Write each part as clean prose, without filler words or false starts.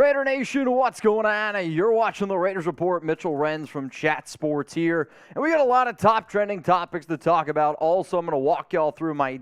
Raider Nation, what's going on? You're watching the Raiders Report. Mitchell Renz from Chat Sports here. And we got a lot of top trending topics to talk about. Also, I'm going to walk y'all through my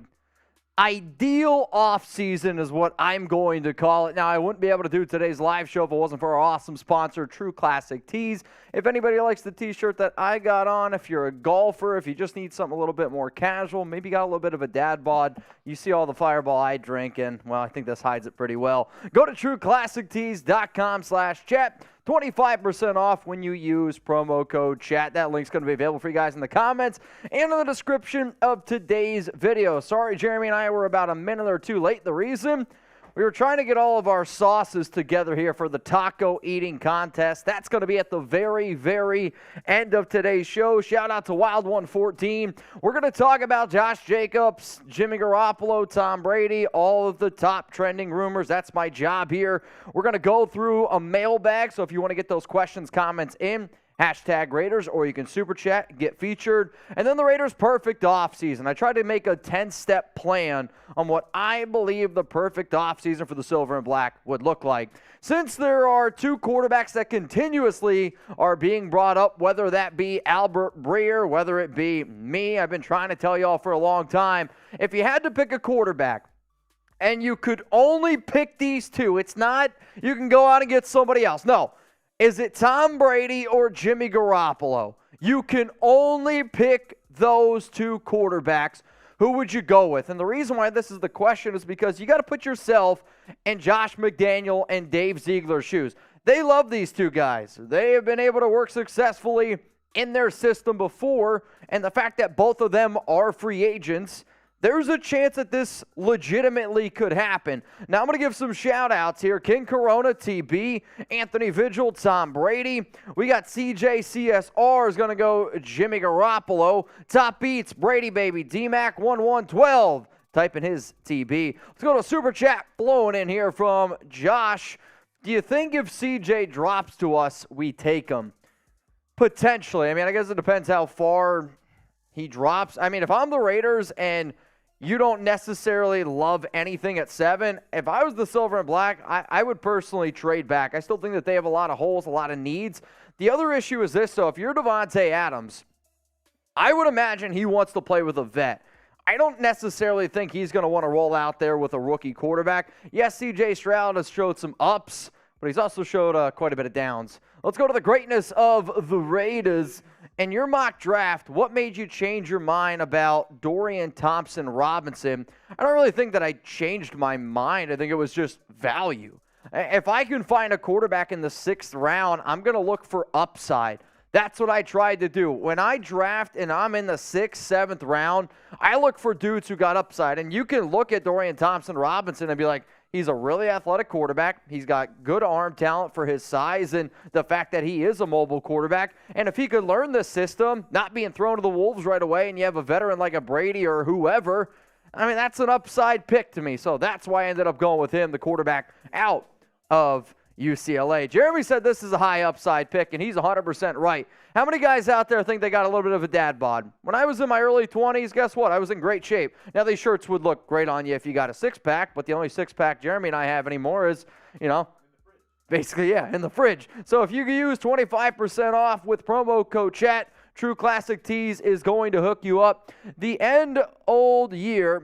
ideal offseason is what I'm going to call it. Now, I wouldn't be able to do today's live show if it wasn't for our awesome sponsor, True Classic Tees. If anybody likes the t-shirt that I got on, if you're a golfer, if you just need something a little bit more casual, maybe you got a little bit of a dad bod, you see all the Fireball I drink, and, well, I think this hides it pretty well. Go to trueclassictees.com/chat. 25% off when you use promo code CHAT. That link's going to be available for you guys in the comments and in the description of today's video. Sorry, Jeremy and I were about a minute or two late. The reason? We were trying to get all of our sauces together here for the taco eating contest. That's going to be at the very, very end of today's show. Shout out to Wild114. We're going to talk about Josh Jacobs, Jimmy Garoppolo, Tom Brady, all of the top trending rumors. That's my job here. We're going to go through a mailbag, so if you want to get those questions, comments in, hashtag Raiders, or you can super chat, get featured. And then the Raiders' perfect offseason. I tried to make a 10-step plan on what I believe the perfect offseason for the Silver and Black would look like. Since there are two quarterbacks that continuously are being brought up, whether that be Albert Breer, whether it be me, I've been trying to tell y'all for a long time, if you had to pick a quarterback, and you could only pick these two, it's not you can go out and get somebody else. No. Is it Tom Brady or Jimmy Garoppolo? You can only pick those two quarterbacks. Who would you go with? And the reason why this is the question is because you got to put yourself in Josh McDaniel and Dave Ziegler's shoes. They love these two guys. They have been able to work successfully in their system before, and the fact that both of them are free agents, there's a chance that this legitimately could happen. Now, I'm going to give some shout-outs here. King Corona, TB, Anthony Vigil, Tom Brady. We got CJ CSR is going to go Jimmy Garoppolo. Top Beats, Brady Baby, DMAC1112. Type in his TB. Let's go to Super Chat blowing in here from Josh. Do you think if CJ drops to us, we take him? Potentially. I mean, I guess it depends how far he drops. I mean, if I'm the Raiders and you don't necessarily love anything at 7. If I was the Silver and Black, I would personally trade back. I still think that they have a lot of holes, a lot of needs. The other issue is this, though. If you're Devontae Adams, I would imagine he wants to play with a vet. I don't necessarily think he's going to want to roll out there with a rookie quarterback. Yes, C.J. Stroud has showed some ups, but he's also showed quite a bit of downs. Let's go to the greatness of the Raiders. In your mock draft, what made you change your mind about Dorian Thompson-Robinson? I don't really think that I changed my mind. I think it was just value. If I can find a quarterback in the 6th round, I'm going to look for upside. That's what I tried to do. When I draft and I'm in the 6th, 7th round, I look for dudes who got upside. And you can look at Dorian Thompson-Robinson and be like, he's a really athletic quarterback. He's got good arm talent for his size and the fact that he is a mobile quarterback. And if he could learn this system, not being thrown to the wolves right away, and you have a veteran like a Brady or whoever, I mean, that's an upside pick to me. So that's why I ended up going with him, the quarterback out of UCLA. Jeremy said this is a high upside pick, and he's 100% right. How many guys out there think they got a little bit of a dad bod? When I was in my early 20s, guess what? I was in great shape. Now, these shirts would look great on you if you got a six-pack, but the only six-pack Jeremy and I have anymore is, basically, yeah, in the fridge. So if you can use 25% off with promo code CHAT, True Classic Tees is going to hook you up. You can end the old year,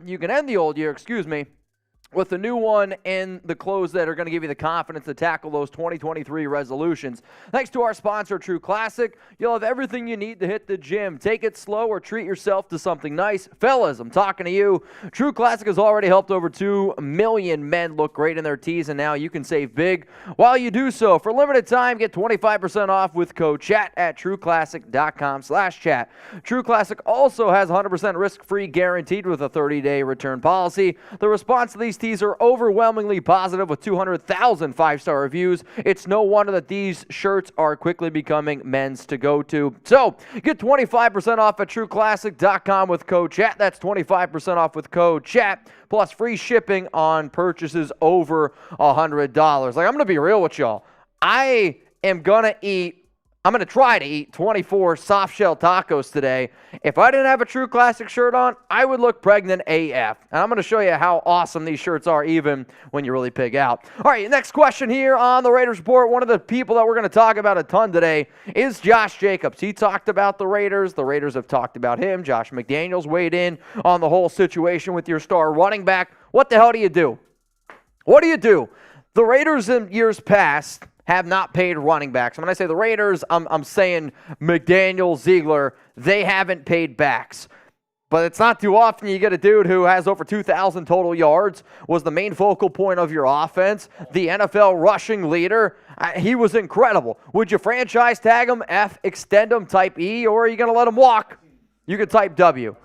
with a new one in the clothes that are going to give you the confidence to tackle those 2023 resolutions. Thanks to our sponsor, True Classic, you'll have everything you need to hit the gym. Take it slow or treat yourself to something nice. Fellas, I'm talking to you. True Classic has already helped over 2 million men look great in their tees, and now you can save big while you do so. For limited time, get 25% off with code CHAT at trueclassic.com/chat. True Classic also has 100% risk-free guaranteed with a 30-day return policy. The response to these tees are overwhelmingly positive with 200,000 5-star reviews. It's no wonder that these shirts are quickly becoming men's to go to. So get 25% off at trueclassic.com with code CHAT. That's 25% off with code CHAT plus free shipping on purchases over $100. Like, I'm going to be real with y'all. I am going to eat I'm going to try to eat 24 soft shell tacos today. If I didn't have a True Classic shirt on, I would look pregnant AF. And I'm going to show you how awesome these shirts are even when you really pig out. All right, next question here on the Raiders Report. One of the people that we're going to talk about a ton today is Josh Jacobs. He talked about the Raiders. The Raiders have talked about him. Josh McDaniels weighed in on the whole situation with your star running back. What the hell do you do? What do you do? The Raiders in years past have not paid running backs. When I say the Raiders, I'm saying McDaniel, Ziegler, they haven't paid backs. But it's not too often you get a dude who has over 2,000 total yards, was the main focal point of your offense, the NFL rushing leader. He was incredible. Would you franchise tag him, F, extend him, type E, or are you going to let him walk? You could type W.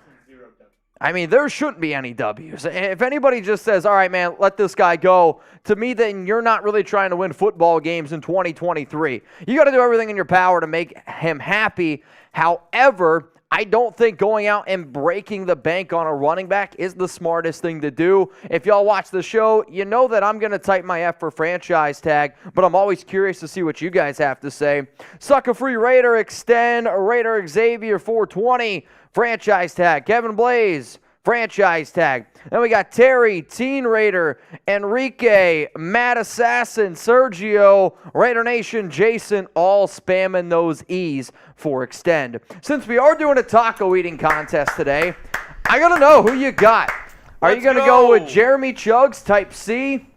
I mean, there shouldn't be any W's. If anybody just says, all right, man, let this guy go, to me, then you're not really trying to win football games in 2023. You got to do everything in your power to make him happy. However, I don't think going out and breaking the bank on a running back is the smartest thing to do. If y'all watch the show, you know that I'm going to type my F for franchise tag, but I'm always curious to see what you guys have to say. Sucker-free Raider, extend Raider Xavier 420. Franchise tag. Kevin Blaze, franchise tag. Then we got Terry, Teen Raider, Enrique, Matt Assassin, Sergio, Raider Nation, Jason, all spamming those E's for extend. Since we are doing a taco eating contest today, I got to know who you got. Are you going to go with Jeremy Chugs, type C?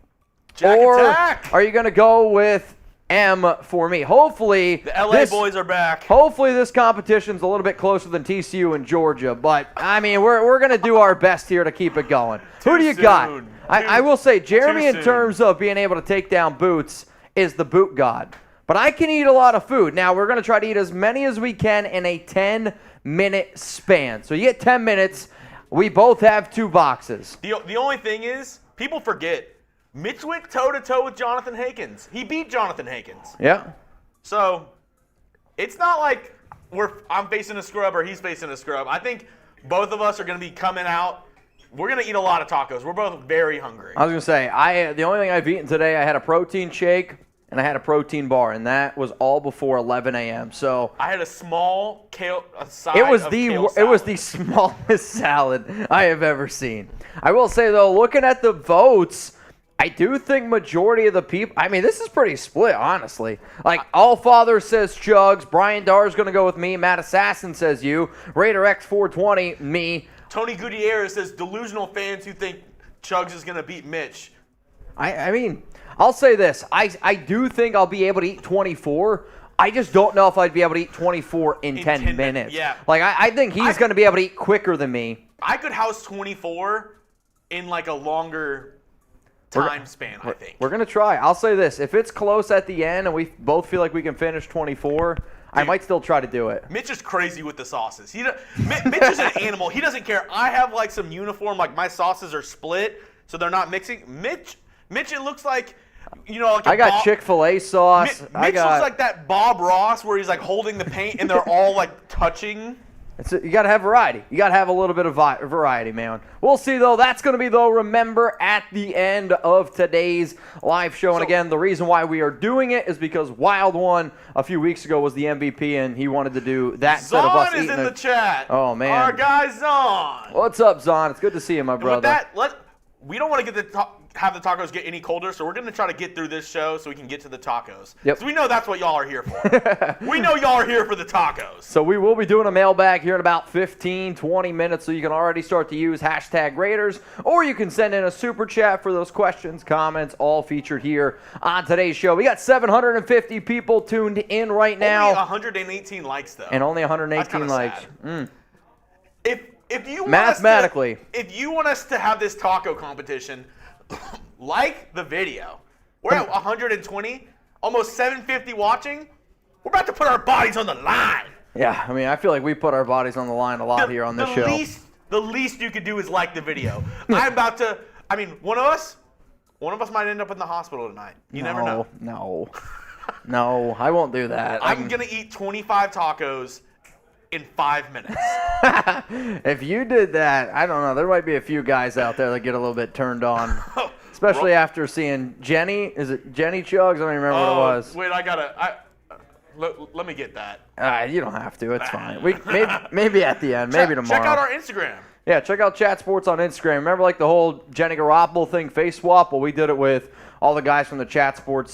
Jack or attack. Are you going to go with M for me? Hopefully the LA boys are back. Hopefully this competition's a little bit closer than TCU and Georgia, but I mean we're gonna do our best here to keep it going. Who do you got? I will say Jeremy, in terms of being able to take down Boots, is the boot god. But I can eat a lot of food. Now we're gonna try to eat as many as we can in a 10-minute span. So you get 10 minutes. We both have 2 boxes. The only thing is, people forget. Mitch went toe-to-toe with Jonathan Hankins. He beat Jonathan Hankins. Yeah. So, it's not like I'm facing a scrub or he's facing a scrub. I think both of us are going to be coming out. We're going to eat a lot of tacos. We're both very hungry. I was going to say, the only thing I've eaten today, I had a protein shake and I had a protein bar, and that was all before 11 a.m. So I had a small side it was of the kale salad. It was the smallest salad I have ever seen. I will say, though, looking at the votes, I do think majority of the people, I mean, this is pretty split, honestly. Like, Allfather says Chugs, Brian Darr's going to go with me, Matt Assassin says you, Raider X420, me. Tony Gutierrez says delusional fans who think Chugs is going to beat Mitch. I mean, I'll say this. I do think I'll be able to eat 24. I just don't know if I'd be able to eat 24 in 10 minutes. Yeah. Like, I think he's going to be able to eat quicker than me. I could house 24 in, like, a longer time span, I think. We're going to try. I'll say this. If it's close at the end and we both feel like we can finish 24, I might still try to do it. Mitch is crazy with the sauces. Mitch is an animal. He doesn't care. I have, like, some uniform, like, my sauces are split, so they're not mixing. Mitch, it looks like, you know, like I got Chick-fil-A sauce. Mitch looks like that Bob Ross where he's, like, holding the paint and they're all, like, touching. You got to have variety. You got to have a little bit of variety, man. We'll see, though. That's going to be, though, remember, at the end of today's live show. And, again, the reason why we are doing it is because Wild One a few weeks ago was the MVP, and he wanted to do that instead of us eating. Zon is in the chat. Oh, man. Our guy Zon. What's up, Zon? It's good to see you, my brother. And with that, we don't want to have the tacos get any colder, so we're going to try to get through this show so we can get to the tacos. Yep. So we know that's what y'all are here for. We know y'all are here for the tacos. So we will be doing a mailbag here in about 15, 20 minutes, so you can already start to use hashtag Raiders, or you can send in a super chat for those questions, comments, all featured here on today's show. We got 750 people tuned in right now. Only 118 likes, though. And only 118 likes. If you want mathematically, if you want us to have this taco competition, like the video. We're at 120, almost 750 watching. We're about to put our bodies on the line. Yeah, I mean, I feel like we put our bodies on the line a lot here on this show. The least you could do is like the video. One of us might end up in the hospital tonight. You never know. No, I won't do that. I'm going to eat 25 tacos in 5 minutes. If you did that, I don't know. There might be a few guys out there that get a little bit turned on, especially after seeing Jenny. Is it Jenny Chugs? I don't even remember what it was. Wait, Let me get that. You don't have to. It's fine. Maybe at the end. Maybe tomorrow. Check out our Instagram. Yeah, check out Chat Sports on Instagram. Remember like the whole Jenny Garoppolo thing, face swap? Well, we did it with all the guys from the Chat Sports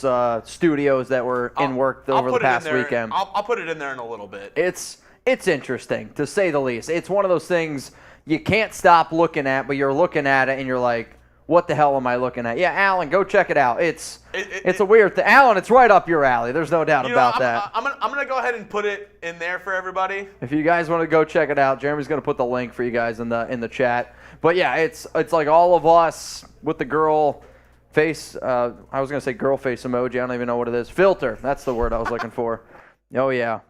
studios that were in work over the past weekend. I'll put it in there in a little bit. It's interesting, to say the least. It's one of those things you can't stop looking at, but you're looking at it and you're like, what the hell am I looking at? Yeah, Alan, go check it out. It's a weird thing. Alan, it's right up your alley. There's no doubt about that. I'm gonna go ahead and put it in there for everybody. If you guys want to go check it out, Jeremy's gonna put the link for you guys in the chat. But yeah, it's like all of us with the girl face. I was gonna say girl face emoji. I don't even know what it is. Filter. That's the word I was looking for. Oh yeah.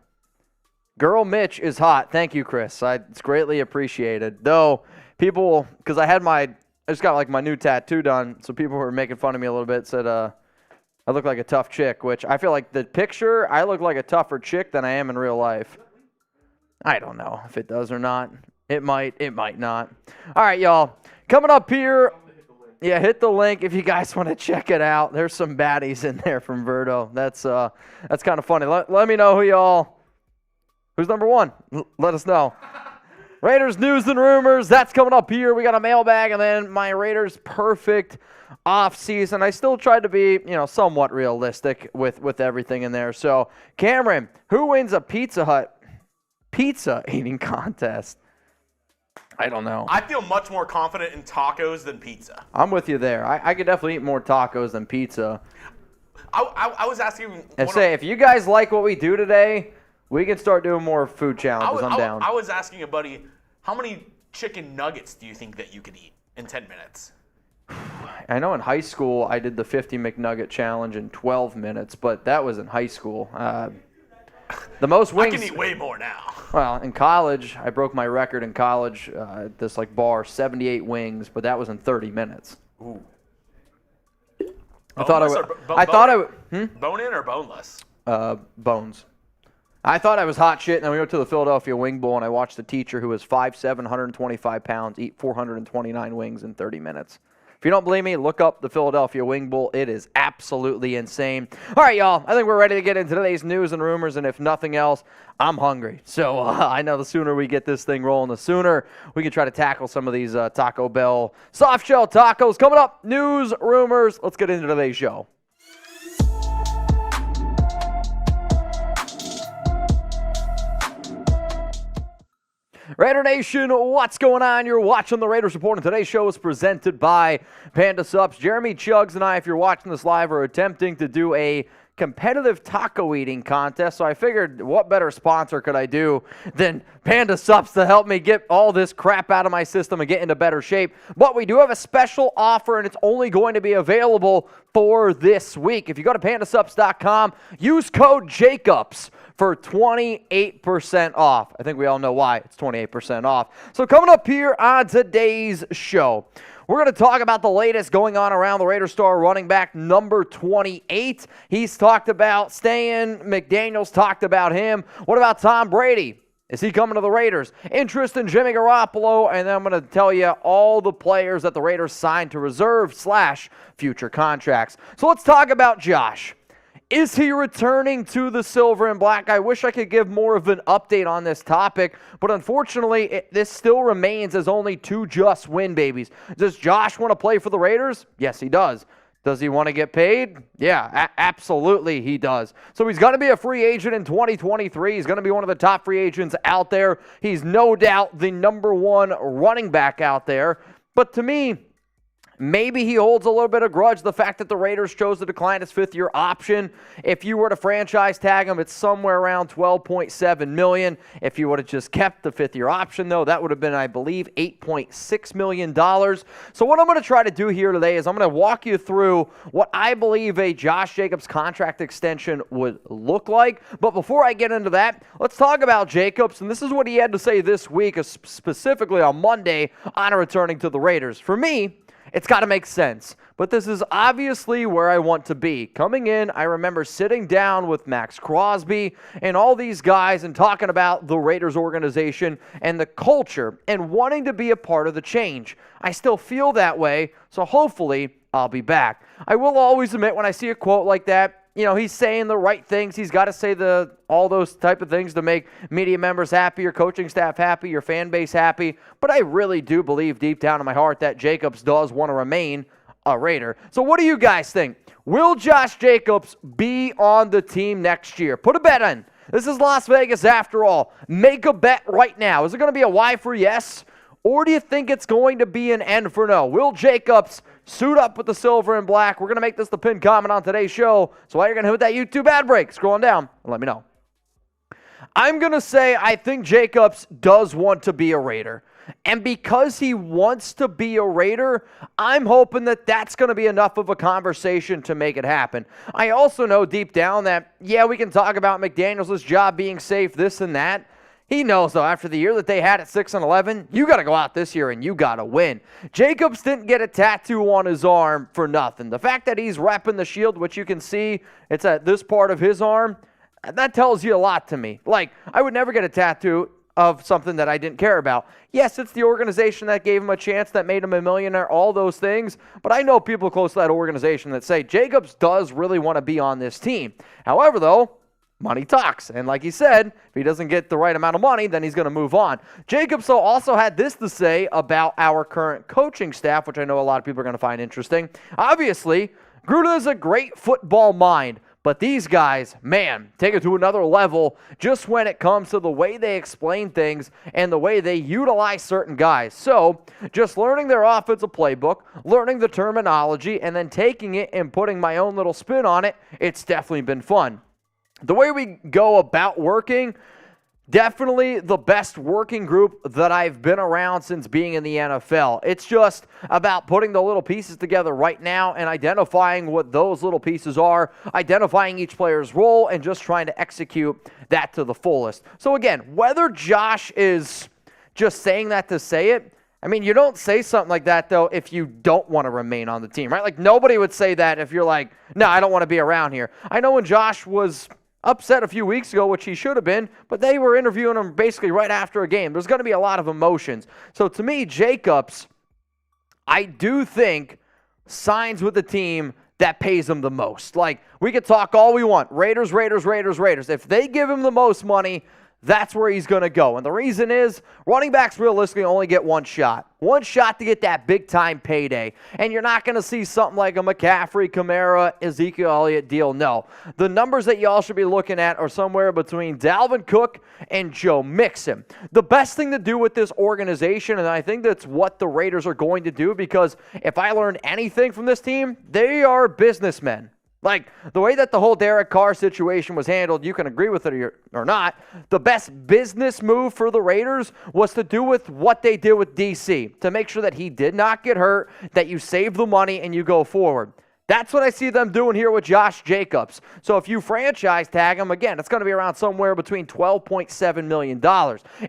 Girl Mitch is hot. Thank you, Chris. It's greatly appreciated. Though people, because I just got like my new tattoo done, so people were making fun of me a little bit, said I look like a tough chick, which I feel like the picture, I look like a tougher chick than I am in real life. I don't know if it does or not. It might not. All right, y'all. Coming up here, yeah, hit the link if you guys want to check it out. There's some baddies in there from Verdo. That's kind of funny. Let me know who's number one. Let us know. Raiders news and rumors, that's coming up here. We got a mailbag, and then my Raiders perfect offseason. I still tried to be, somewhat realistic with everything in there. So, Cameron, who wins a Pizza Hut pizza eating contest? I don't know. I feel much more confident in tacos than pizza. I'm with you there. I could definitely eat more tacos than pizza. I was asking. If you guys like what we do today, we can start doing more food challenges. I'm down. I was asking a buddy, how many chicken nuggets do you think that you could eat in 10 minutes? I know in high school I did the 50 McNugget challenge in 12 minutes, but that was in high school. The most wings. I can eat way more now. Well, in college, I broke my record in college at this bar, 78 wings, but that was in 30 minutes. Ooh. I thought I would. Bone in or boneless? Bones. I thought I was hot shit, and then we went to the Philadelphia Wing Bowl, and I watched a teacher who was 5'7", 125 pounds, eat 429 wings in 30 minutes. If you don't believe me, look up the Philadelphia Wing Bowl. It is absolutely insane. All right, y'all. I think we're ready to get into today's news and rumors, and if nothing else, I'm hungry. So I know the sooner we get this thing rolling, the sooner we can try to tackle some of these Taco Bell soft shell tacos. Coming up, news, rumors. Let's get into today's show. Raider Nation, what's going on? You're watching the Raiders Report, and today's show is presented by Panda Subs. Jeremy Chugs and I, if you're watching this live, are attempting to do a competitive taco eating contest, so I figured what better sponsor could I do than Panda Subs to help me get all this crap out of my system and get into better shape. But we do have a special offer, and it's only going to be available for this week. If you go to pandasubs.com, use code JACOBS for 28% off. I think we all know why it's 28% off. So coming up here on today's show, we're going to talk about the latest going on around the Raiders star running back number 28. He's talked about staying. McDaniels talked about him. What about Tom Brady? Is he coming to the Raiders? Interest in Jimmy Garoppolo, and then I'm going to tell you all the players that the Raiders signed to reserve/future contracts. So let's talk about Josh. Is he returning to the silver and black? I wish I could give more of an update on this topic, but unfortunately, this still remains as only two just win babies. Does Josh want to play for the Raiders? Yes, he does. Does he want to get paid? Yeah, absolutely he does. So he's going to be a free agent in 2023. He's going to be one of the top free agents out there. He's no doubt the number one running back out there. But to me, maybe he holds a little bit of grudge the fact that the Raiders chose to decline his fifth-year option. If you were to franchise tag him, it's somewhere around $12.7 million. If you would have just kept the fifth-year option, though, that would have been, I believe, $8.6 million. So what I'm going to try to do here today is I'm going to walk you through what I believe a Josh Jacobs contract extension would look like. But before I get into that, let's talk about Jacobs. And this is what he had to say this week, specifically on Monday, on returning to the Raiders. For me, it's got to make sense, but this is obviously where I want to be. Coming in, I remember sitting down with Max Crosby and all these guys and talking about the Raiders organization and the culture and wanting to be a part of the change. I still feel that way, so hopefully I'll be back. I will always admit when I see a quote like that, he's saying the right things. He's got to say all those type of things to make media members happy, your coaching staff happy, your fan base happy. But I really do believe deep down in my heart that Jacobs does want to remain a Raider. So what do you guys think? Will Josh Jacobs be on the team next year? Put a bet in. This is Las Vegas after all. Make a bet right now. Is it going to be a Y for yes? Or do you think it's going to be an N for no? Will Jacobs suit up with the silver and black? We're going to make this the pinned comment on today's show. So while you're going to hit that YouTube ad break, scrolling down and let me know. I'm going to say I think Jacobs does want to be a Raider. And because he wants to be a Raider, I'm hoping that that's going to be enough of a conversation to make it happen. I also know deep down that, we can talk about McDaniels' job being safe, this and that. He knows, though, after the year that they had at 6-11, you got to go out this year and you got to win. Jacobs didn't get a tattoo on his arm for nothing. The fact that he's repping the shield, which you can see, it's at this part of his arm, that tells you a lot to me. Like, I would never get a tattoo of something that I didn't care about. Yes, it's the organization that gave him a chance, that made him a millionaire, all those things. But I know people close to that organization that say Jacobs does really want to be on this team. However, though, money talks. And like he said, if he doesn't get the right amount of money, then he's going to move on. Jacobs also had this to say about our current coaching staff, which I know a lot of people are going to find interesting. Obviously, Gruden is a great football mind. But these guys, man, take it to another level just when it comes to the way they explain things and the way they utilize certain guys. So just learning their offensive playbook, learning the terminology, and then taking it and putting my own little spin on it, it's definitely been fun. The way we go about working, definitely the best working group that I've been around since being in the NFL. It's just about putting the little pieces together right now and identifying what those little pieces are, identifying each player's role, and just trying to execute that to the fullest. So again, whether Josh is just saying that to say it, I mean, you don't say something like that, though, if you don't want to remain on the team, right? Like, nobody would say that if you're like, no, I don't want to be around here. I know when Josh was upset a few weeks ago, which he should have been, but they were interviewing him basically right after a game. There's going to be a lot of emotions. So to me, Jacobs, I do think, signs with the team that pays him the most. Like, we could talk all we want. Raiders. If they give him the most money, that's where he's going to go. And the reason is, running backs realistically only get one shot. One shot to get that big-time payday. And you're not going to see something like a McCaffrey, Kamara, Ezekiel Elliott deal. No. The numbers that y'all should be looking at are somewhere between Dalvin Cook and Joe Mixon. The best thing to do with this organization, and I think that's what the Raiders are going to do, because if I learned anything from this team, they are businessmen. Like, the way that the whole Derek Carr situation was handled, you can agree with it or not, the best business move for the Raiders was to do with what they did with DC, to make sure that he did not get hurt, that you save the money and you go forward. That's what I see them doing here with Josh Jacobs. So if you franchise tag him, again, it's going to be around somewhere between $12.7 million.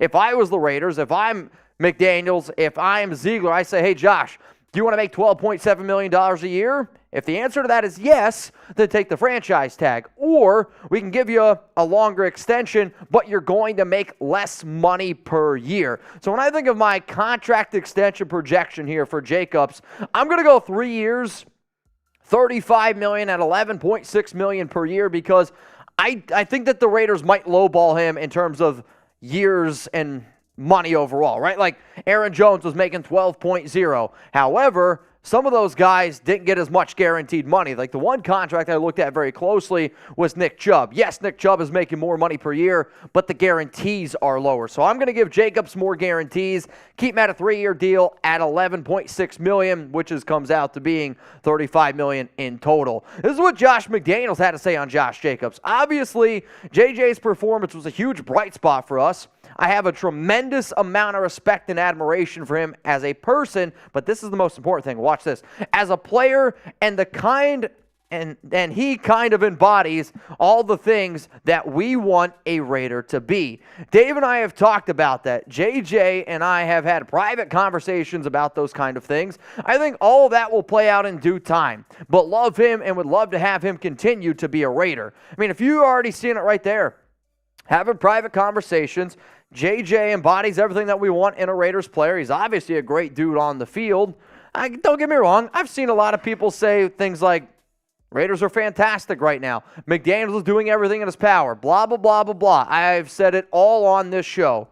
If I was the Raiders, if I'm McDaniels, if I'm Ziegler, I say, hey, Josh, do you want to make $12.7 million a year? If the answer to that is yes, then take the franchise tag. Or we can give you a longer extension, but you're going to make less money per year. So when I think of my contract extension projection here for Jacobs, I'm going to go 3 years, $35 million at $11.6 million per year, because I think that the Raiders might lowball him in terms of years and money overall, right? Like Aaron Jones was making 12.0. However, some of those guys didn't get as much guaranteed money. Like the one contract I looked at very closely was Nick Chubb. Yes, Nick Chubb is making more money per year, but the guarantees are lower. So I'm going to give Jacobs more guarantees, keep him at a 3-year deal at $11.6 million, which comes out to being $35 million in total. This is what Josh McDaniels had to say on Josh Jacobs. Obviously, JJ's performance was a huge bright spot for us. I have a tremendous amount of respect and admiration for him as a person, but this is the most important thing. Watch this. As a player, and he kind of embodies all the things that we want a Raider to be. Dave and I have talked about that. JJ and I have had private conversations about those kind of things. I think all of that will play out in due time, but love him and would love to have him continue to be a Raider. I mean, if you already seen it right there, having private conversations, JJ embodies everything that we want in a Raiders player. He's obviously a great dude on the field. Don't get me wrong. I've seen a lot of people say things like, Raiders are fantastic right now. McDaniels is doing everything in his power. Blah, blah, blah, blah, blah. I've said it all on this show.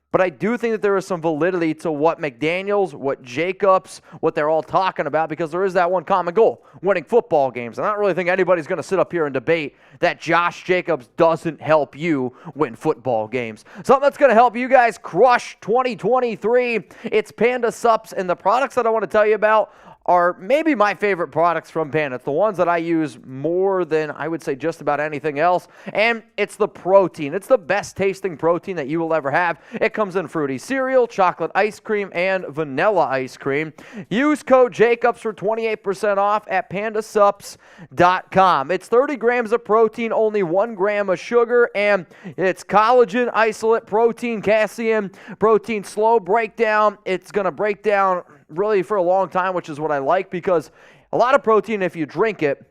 But I do think that there is some validity to what McDaniels, what Jacobs, what they're all talking about, because there is that one common goal, winning football games. And I don't really think anybody's going to sit up here and debate that Josh Jacobs doesn't help you win football games. Something that's going to help you guys crush 2023, it's Panda Sups. And the products that I want to tell you about are maybe my favorite products from Panda. It's the ones that I use more than I would say just about anything else. And it's the protein. It's the best tasting protein that you will ever have. It comes in fruity cereal, chocolate ice cream, and vanilla ice cream. Use code JACOBS for 28% off at pandasups.com. It's 30 grams of protein, only 1 gram of sugar, and it's collagen, isolate, protein, calcium, protein slow breakdown. It's going to break down really for a long time, which is what I like, because a lot of protein, if you drink it,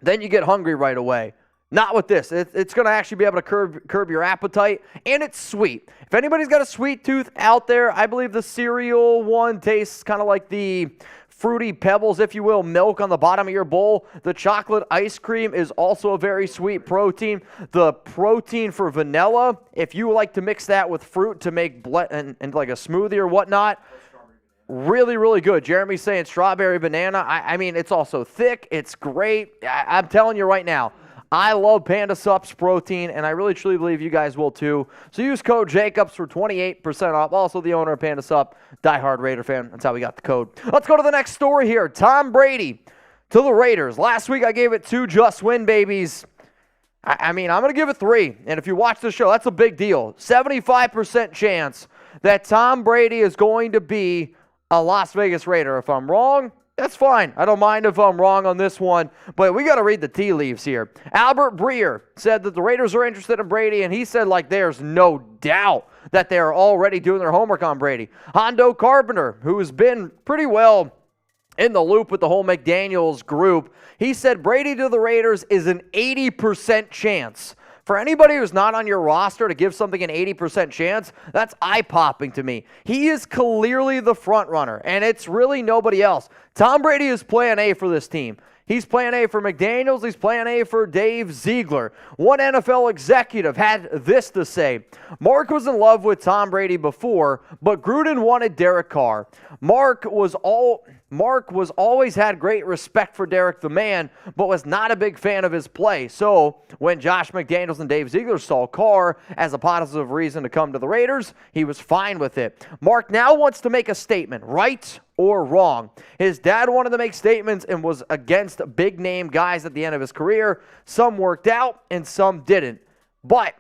then you get hungry right away. Not with this. It's going to actually be able to curb your appetite, and it's sweet. If anybody's got a sweet tooth out there, I believe the cereal one tastes kind of like the fruity pebbles, if you will, milk on the bottom of your bowl. The chocolate ice cream is also a very sweet protein. The protein for vanilla, if you like to mix that with fruit to make and like a smoothie or whatnot, really, really good. Jeremy's saying strawberry banana. I mean, it's also thick. It's great. I'm telling you right now, I love Panda Sups protein, and I really, truly believe you guys will too. So use code JACOBS for 28% off. Also, the owner of Panda Sup, diehard Raider fan. That's how we got the code. Let's go to the next story here. Tom Brady to the Raiders. Last week, I gave it 2 just win babies. I mean, I'm going to give it 3. And if you watch the show, that's a big deal. 75% chance that Tom Brady is going to be a Las Vegas Raider. If I'm wrong, that's fine. I don't mind if I'm wrong on this one, but we got to read the tea leaves here. Albert Breer said that the Raiders are interested in Brady, and he said like there's no doubt that they're already doing their homework on Brady. Hondo Carpenter, who has been pretty well in the loop with the whole McDaniels group, he said Brady to the Raiders is an 80% chance. For anybody who's not on your roster to give something an 80% chance, that's eye-popping to me. He is clearly the front runner, and it's really nobody else. Tom Brady is plan A for this team. He's plan A for McDaniels. He's plan A for Dave Ziegler. One NFL executive had this to say. Mark was in love with Tom Brady before, but Gruden wanted Derek Carr. Mark was always had great respect for Derek the man, but was not a big fan of his play. So when Josh McDaniels and Dave Ziegler saw Carr as a positive reason to come to the Raiders, he was fine with it. Mark now wants to make a statement, right or wrong. His dad wanted to make statements and was against big-name guys at the end of his career. Some worked out and some didn't. But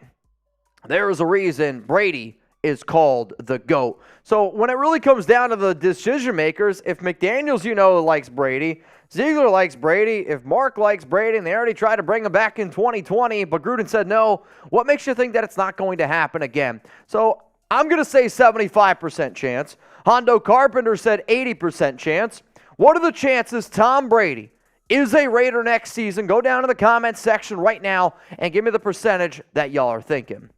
there is a reason Brady is called the GOAT. So when it really comes down to the decision makers, if McDaniels, likes Brady, Ziegler likes Brady, if Mark likes Brady, and they already tried to bring him back in 2020, but Gruden said no, what makes you think that it's not going to happen again? So I'm going to say 75% chance. Hondo Carpenter said 80% chance. What are the chances Tom Brady is a Raider next season? Go down to the comments section right now and give me the percentage that y'all are thinking.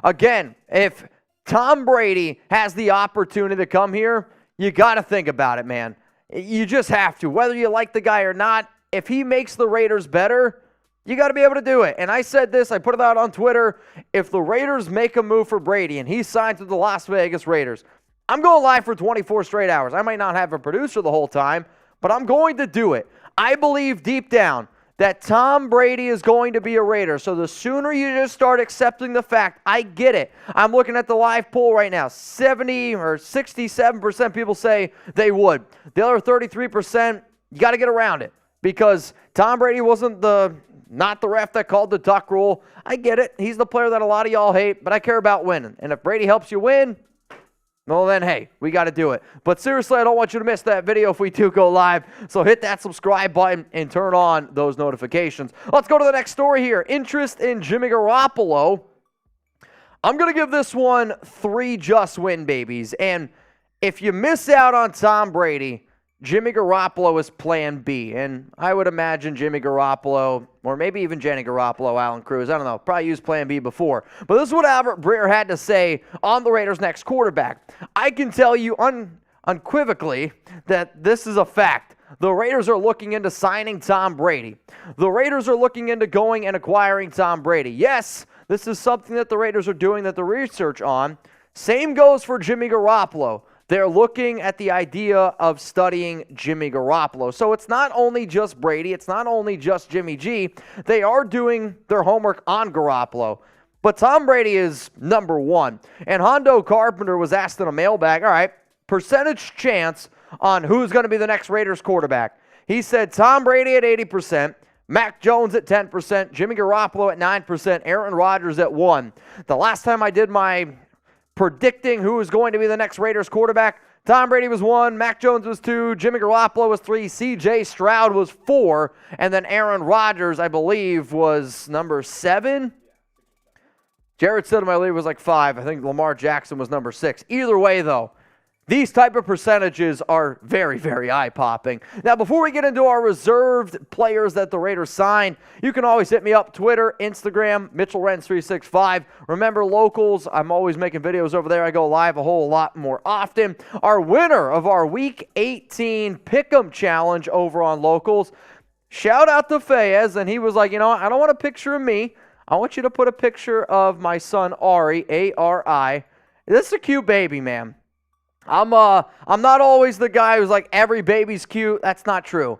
Again, if Tom Brady has the opportunity to come here, you got to think about it, man. You just have to. Whether you like the guy or not, if he makes the Raiders better, you got to be able to do it. And I said this, I put it out on Twitter. If the Raiders make a move for Brady and he signs with the Las Vegas Raiders, I'm going live for 24 straight hours. I might not have a producer the whole time, but I'm going to do it. I believe deep down that Tom Brady is going to be a Raider. So the sooner you just start accepting the fact, I get it. I'm looking at the live poll right now. 70 or 67% people say they would. The other 33%, you got to get around it because Tom Brady wasn't not the ref that called the duck rule. I get it. He's the player that a lot of y'all hate, but I care about winning. And if Brady helps you win, well then, hey, we got to do it. But seriously, I don't want you to miss that video if we do go live. So hit that subscribe button and turn on those notifications. Let's go to the next story here. Interest in Jimmy Garoppolo. I'm going to give this one 3 just win babies. And if you miss out on Tom Brady, Jimmy Garoppolo is plan B. And I would imagine Jimmy Garoppolo, or maybe even Jenny Garoppolo, Alan Cruz, I don't know, probably used plan B before. But this is what Albert Breer had to say on the Raiders' next quarterback. I can tell you unequivocally that this is a fact. The Raiders are looking into signing Tom Brady. The Raiders are looking into going and acquiring Tom Brady. Yes, this is something that the Raiders are doing the research on. Same goes for Jimmy Garoppolo. They're looking at the idea of studying Jimmy Garoppolo. So it's not only just Brady. It's not only just Jimmy G. They are doing their homework on Garoppolo. But Tom Brady is number one. And Hondo Carpenter was asked in a mailbag, all right, percentage chance on who's going to be the next Raiders quarterback. He said Tom Brady at 80%, Mac Jones at 10%, Jimmy Garoppolo at 9%, Aaron Rodgers at 1%. The last time I did my predicting who was going to be the next Raiders quarterback, Tom Brady was 1, Mac Jones was 2, Jimmy Garoppolo was 3, C.J. Stroud was 4, and then Aaron Rodgers, I believe, was number 7. Jared Stidham, I believe, was like 5. I think Lamar Jackson was number 6. Either way, though, these type of percentages are very, very eye-popping. Now, before we get into our reserved players that the Raiders signed, you can always hit me up, Twitter, Instagram, MitchellRenz365. Remember, locals, I'm always making videos over there. I go live a whole lot more often. Our winner of our Week 18 Pick'em Challenge over on locals, shout out to Fayez, and he was like, you know what, I don't want a picture of me. I want you to put a picture of my son, Ari, A-R-I. This is a cute baby, man. I'm not always the guy who's like, every baby's cute. That's not true.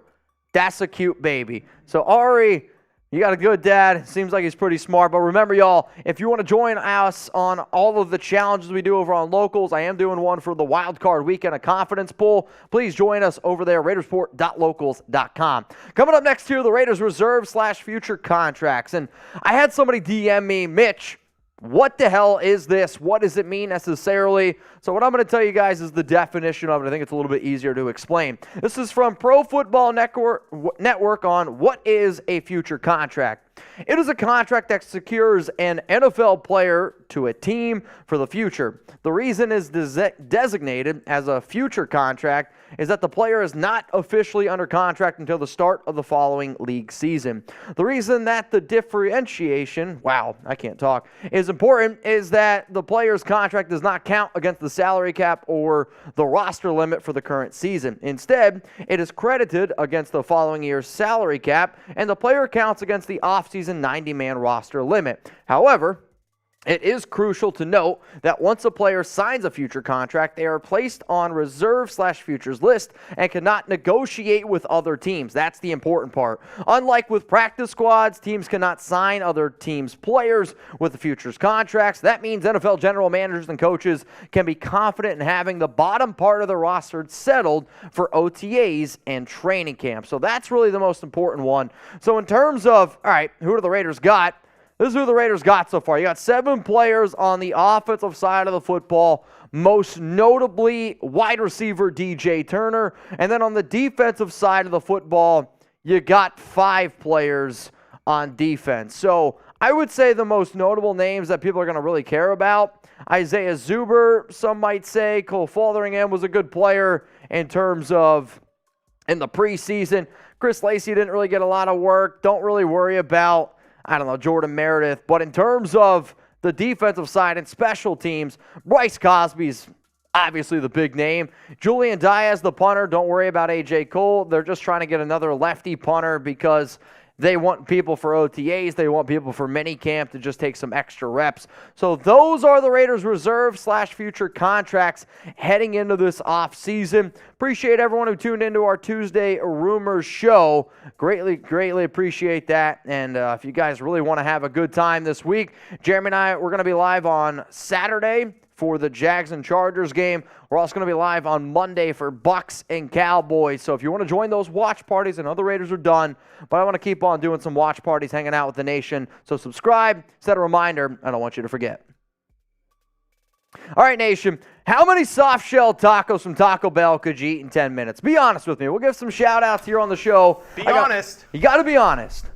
That's a cute baby. So, Ari, you got a good dad. Seems like he's pretty smart. But remember, y'all, if you want to join us on all of the challenges we do over on locals, I am doing one for the Wild Card Weekend, a confidence pool. Please join us over there, raidersport.locals.com. Coming up next here, the Raiders reserve/future contracts. And I had somebody DM me, Mitch, what the hell is this? What does it mean necessarily? So what I'm going to tell you guys is the definition of it. I think it's a little bit easier to explain. This is from Pro Football Network on what is a future contract. It is a contract that secures an NFL player to a team for the future. The reason is designated as a future contract is that the player is not officially under contract until the start of the following league season. The reason that the differentiation, is important is that the player's contract does not count against the salary cap or the roster limit for the current season. Instead, it is credited against the following year's salary cap, and the player counts against the offseason 90-man roster limit. However, it is crucial to note that once a player signs a future contract, they are placed on reserve/futures list and cannot negotiate with other teams. That's the important part. Unlike with practice squads, teams cannot sign other teams' players with the futures contracts. That means NFL general managers and coaches can be confident in having the bottom part of the roster settled for OTAs and training camps. So that's really the most important one. So in terms of, all right, who do the Raiders got? This is who the Raiders got so far. You got 7 players on the offensive side of the football, most notably wide receiver DJ Turner. And then on the defensive side of the football, you got 5 players on defense. So I would say the most notable names that people are going to really care about, Isaiah Zuber, some might say. Cole Fotheringham was a good player in terms of in the preseason. Chris Lacey didn't really get a lot of work. Don't really worry about Jordan Meredith. But in terms of the defensive side and special teams, Bryce Cosby's obviously the big name. Julian Diaz, the punter. Don't worry about A.J. Cole. They're just trying to get another lefty punter because they want people for OTAs. They want people for minicamp to just take some extra reps. So those are the Raiders reserve/future contracts heading into this offseason. Appreciate everyone who tuned into our Tuesday Rumors show. Greatly appreciate that. And if you guys really want to have a good time this week, Jeremy and I, we're going to be live on Saturday for the Jags and Chargers game. We're also going to be live on Monday for Bucks and Cowboys. So if you want to join those watch parties, and other Raiders are done, but I want to keep on doing some watch parties, hanging out with the nation. So subscribe, set a reminder. I don't want you to forget. All right, nation. How many soft-shell tacos from Taco Bell could you eat in 10 minutes? Be honest with me. We'll give some shout-outs here on the show. Be honest. You got to be honest.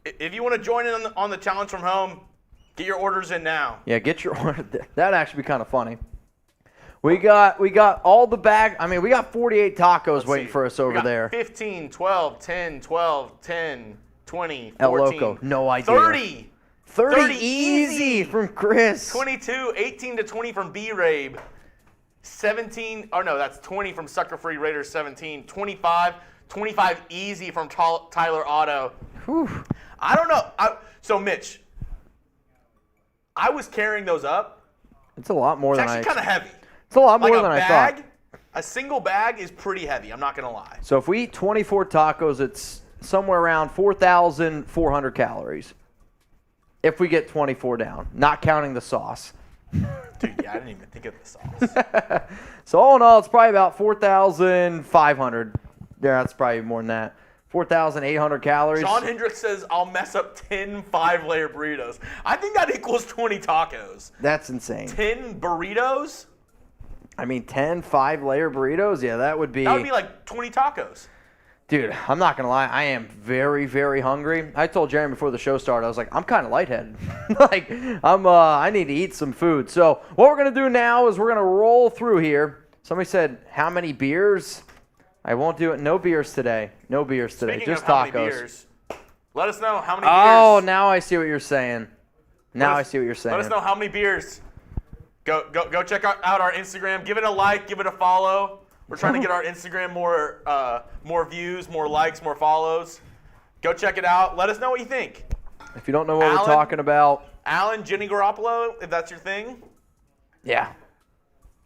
If you want to join in on the challenge from home, get your orders in now. Yeah, get your order. That'd actually be kind of funny. We got all the bag. I mean, we got 48 tacos waiting for us over there. 15, 12, 10, 12, 10, 20, 14. El Loco, no idea. 30 easy from Chris. 22, 18 to 20 from B-Rabe. 17, oh no, that's 20 from Sucker Free Raiders 17, 25 easy from Tyler Otto. Whew. I don't know. So, Mitch, I was carrying those up. It's a lot more It's than I actually kind of heavy. It's a lot more Like than a I bag, thought. a single bag is pretty heavy. I'm not going to lie. So if we eat 24 tacos, it's somewhere around 4,400 calories. If we get 24 down, not counting the sauce. Dude, yeah, I didn't even think of the sauce. So all in all, it's probably about 4,500. Yeah, that's probably more than that. 4,800 calories. Sean Hendricks says, I'll mess up 10 5-layer burritos. I think that equals 20 tacos. That's insane. 10 burritos? I mean, 10 5-layer burritos? Yeah, that would be like 20 tacos. Dude, I'm not going to lie. I am very, very hungry. I told Jeremy before the show started, I was like, I'm kind of lightheaded. I need to eat some food. So what we're going to do now is we're going to roll through here. Somebody said, how many beers? I won't do it. No beers today. No beers today. Speaking Just of how tacos. many beers, let us know how many beers. Oh, now I see what you're saying. I see what you're saying. Let us know how many beers. Go check out our Instagram. Give it a like. Give it a follow. We're trying to get our Instagram more views, more likes, more follows. Go check it out. Let us know what you think. If you don't know what we're talking about. Alan, Jenny Garoppolo, if that's your thing. Yeah.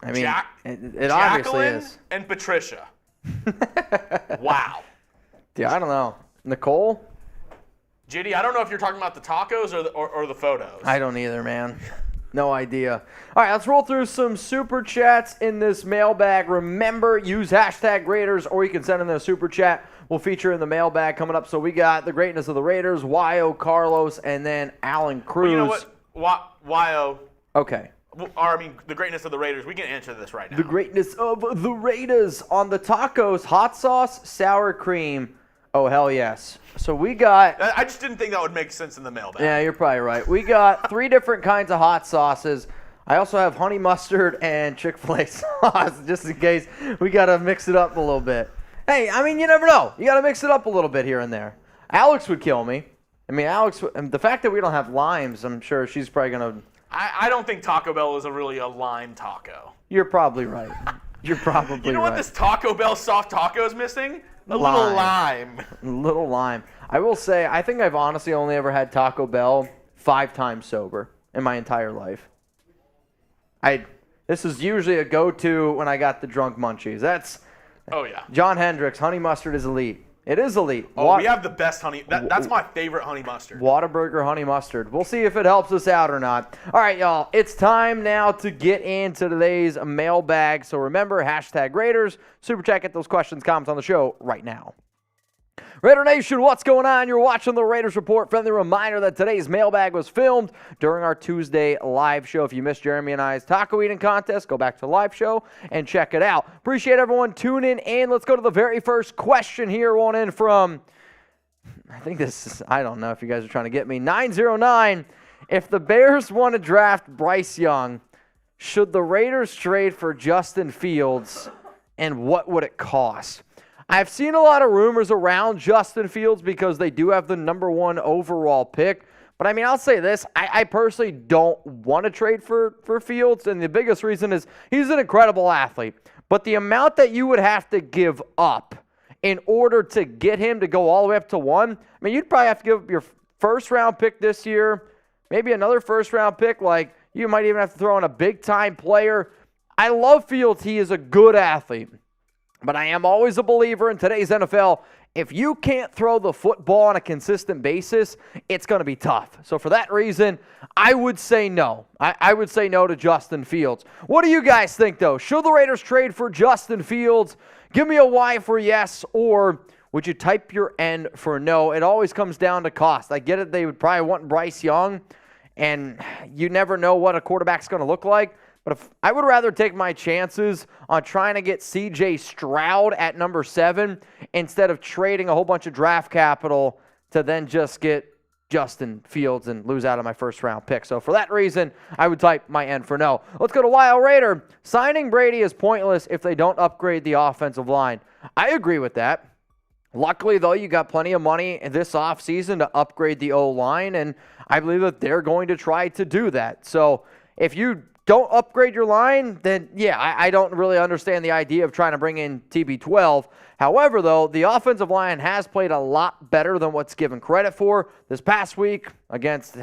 I mean, it obviously Jacqueline is. and Patricia. Wow. Yeah, I don't know. Nicole? JD, I don't know if you're talking about the tacos or the photos. I don't either, man. No idea. All right, let's roll through some super chats in this mailbag. Remember, use hashtag Raiders, or you can send in a super chat. We'll feature in the mailbag coming up. So we got the greatness of the Raiders, Yo, Carlos, and then Alan Cruz. Well, you know what? Yo. Okay. The greatness of the Raiders. We can answer this right now. The greatness of the Raiders on the tacos, hot sauce, sour cream. Oh, hell yes. So we got... I just didn't think that would make sense in the mailbag. Yeah, you're probably right. We got 3 different kinds of hot sauces. I also have honey mustard and Chick-fil-A sauce, just in case we got to mix it up a little bit. Hey, I mean, you never know. You got to mix it up a little bit here and there. Alex would kill me. I mean, the fact that we don't have limes, I'm sure she's probably going to... I don't think Taco Bell is really a lime taco. You're probably right. You're probably right. You know what this Taco Bell soft taco is missing? A little lime. A little lime. I will say, I think I've honestly only ever had Taco Bell 5 times sober in my entire life. This is usually a go-to when I got the drunk munchies. Oh, yeah. John Hendricks, honey mustard is elite. It is elite. Oh, we have the best honey. That's my favorite honey mustard. Whataburger honey mustard. We'll see if it helps us out or not. All right, y'all. It's time now to get into today's mailbag. So remember, hashtag Raiders. Super chat, get those questions, comments on the show right now. Raider Nation, what's going on? You're watching the Raiders Report. Friendly reminder that today's mailbag was filmed during our Tuesday live show. If you missed Jeremy and I's taco eating contest, go back to the live show and check it out. Appreciate everyone tuning in. Let's go to the very first question here. One in from, I don't know if you guys are trying to get me. 909. If the Bears want to draft Bryce Young, should the Raiders trade for Justin Fields, and what would it cost? I've seen a lot of rumors around Justin Fields because they do have the #1 overall pick. But, I mean, I'll say this. I personally don't want to trade for Fields, and the biggest reason is he's an incredible athlete. But the amount that you would have to give up in order to get him to go all the way up to 1, I mean, you'd probably have to give up your first-round pick this year, maybe another first-round pick. Like, you might even have to throw in a big-time player. I love Fields. He is a good athlete. But I am always a believer in today's NFL, if you can't throw the football on a consistent basis, it's going to be tough. So for that reason, I would say no. I would say no to Justin Fields. What do you guys think, though? Should the Raiders trade for Justin Fields? Give me a Y for yes, or would you type your N for no? It always comes down to cost. I get it. They would probably want Bryce Young, and you never know what a quarterback's going to look like. But I would rather take my chances on trying to get C.J. Stroud at number 7 instead of trading a whole bunch of draft capital to then just get Justin Fields and lose out on my first-round pick. So for that reason, I would type my N for no. Let's go to Wild Raider. Signing Brady is pointless if they don't upgrade the offensive line. I agree with that. Luckily, though, you got plenty of money this offseason to upgrade the O-line, and I believe that they're going to try to do that. So if you don't upgrade your line, then yeah, I don't really understand the idea of trying to bring in TB12. However, though, the offensive line has played a lot better than what's given credit for. This past week against,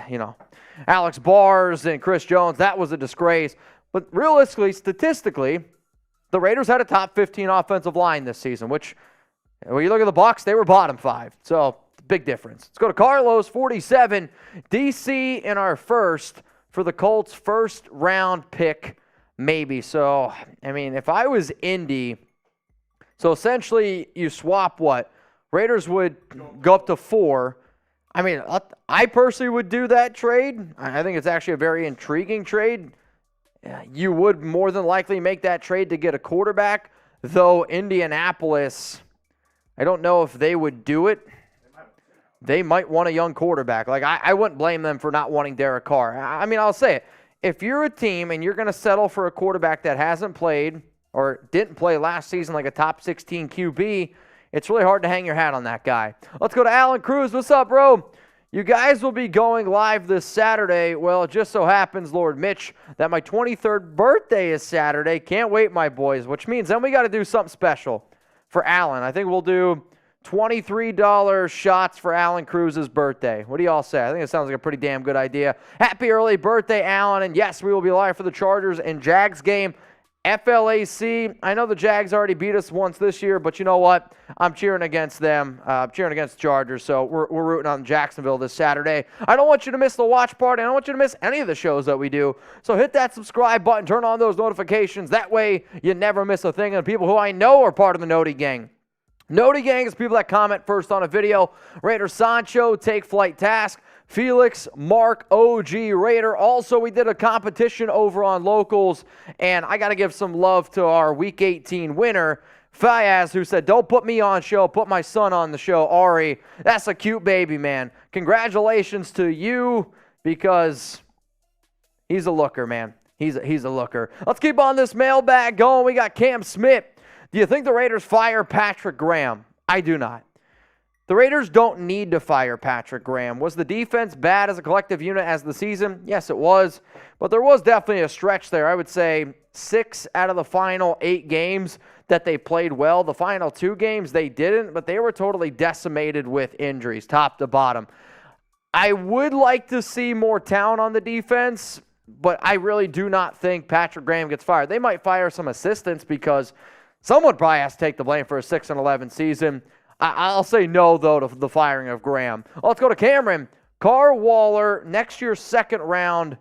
Alex Bars and Chris Jones, that was a disgrace. But realistically, statistically, the Raiders had a top 15 offensive line this season, which, when you look at the Bucs, they were bottom 5. So, big difference. Let's go to Carlos, 47. DC in our first for the Colts' first round pick, maybe. So, if I was Indy, so essentially you swap what? Raiders would go up to 4. I personally would do that trade. I think it's actually a very intriguing trade. You would more than likely make that trade to get a quarterback, though Indianapolis, I don't know if they would do it. They might want a young quarterback. I wouldn't blame them for not wanting Derek Carr. I'll say it. If you're a team and you're going to settle for a quarterback that hasn't played or didn't play last season like a top 16 QB, it's really hard to hang your hat on that guy. Let's go to Alan Cruz. What's up, bro? You guys will be going live this Saturday. Well, it just so happens, Lord Mitch, that my 23rd birthday is Saturday. Can't wait, my boys, which means then we got to do something special for Alan. I think we'll do $23 shots for Alan Cruz's birthday. What do y'all say? I think it sounds like a pretty damn good idea. Happy early birthday, Alan. And yes, we will be live for the Chargers and Jags game. FLAC, I know the Jags already beat us once this year, but you know what? I'm cheering against them. I'm cheering against the Chargers, so we're rooting on Jacksonville this Saturday. I don't want you to miss the watch party. I don't want you to miss any of the shows that we do. So hit that subscribe button. Turn on those notifications. That way you never miss a thing. And people who I know are part of the Noti Gang. Noti Gang is people that comment first on a video. Raider Sancho, Take Flight Task, Felix, Mark, OG, Raider. Also, we did a competition over on Locals, and I got to give some love to our Week 18 winner, Fayaz, who said, don't put me on show, put my son on the show, Ari. That's a cute baby, man. Congratulations to you, because he's a looker, man. He's a looker. Let's keep on this mailbag going. We got Cam Smith. Do you think the Raiders fire Patrick Graham? I do not. The Raiders don't need to fire Patrick Graham. Was the defense bad as a collective unit as the season? Yes, it was. But there was definitely a stretch there. I would say 6 out of the final 8 games that they played well. The final 2 games they didn't, but they were totally decimated with injuries, top to bottom. I would like to see more talent on the defense, but I really do not think Patrick Graham gets fired. They might fire some assistants because someone probably has to take the blame for a 6-11 season. I'll say no, though, to the firing of Graham. Let's go to Cameron. Carr, Waller, next year's 2nd round,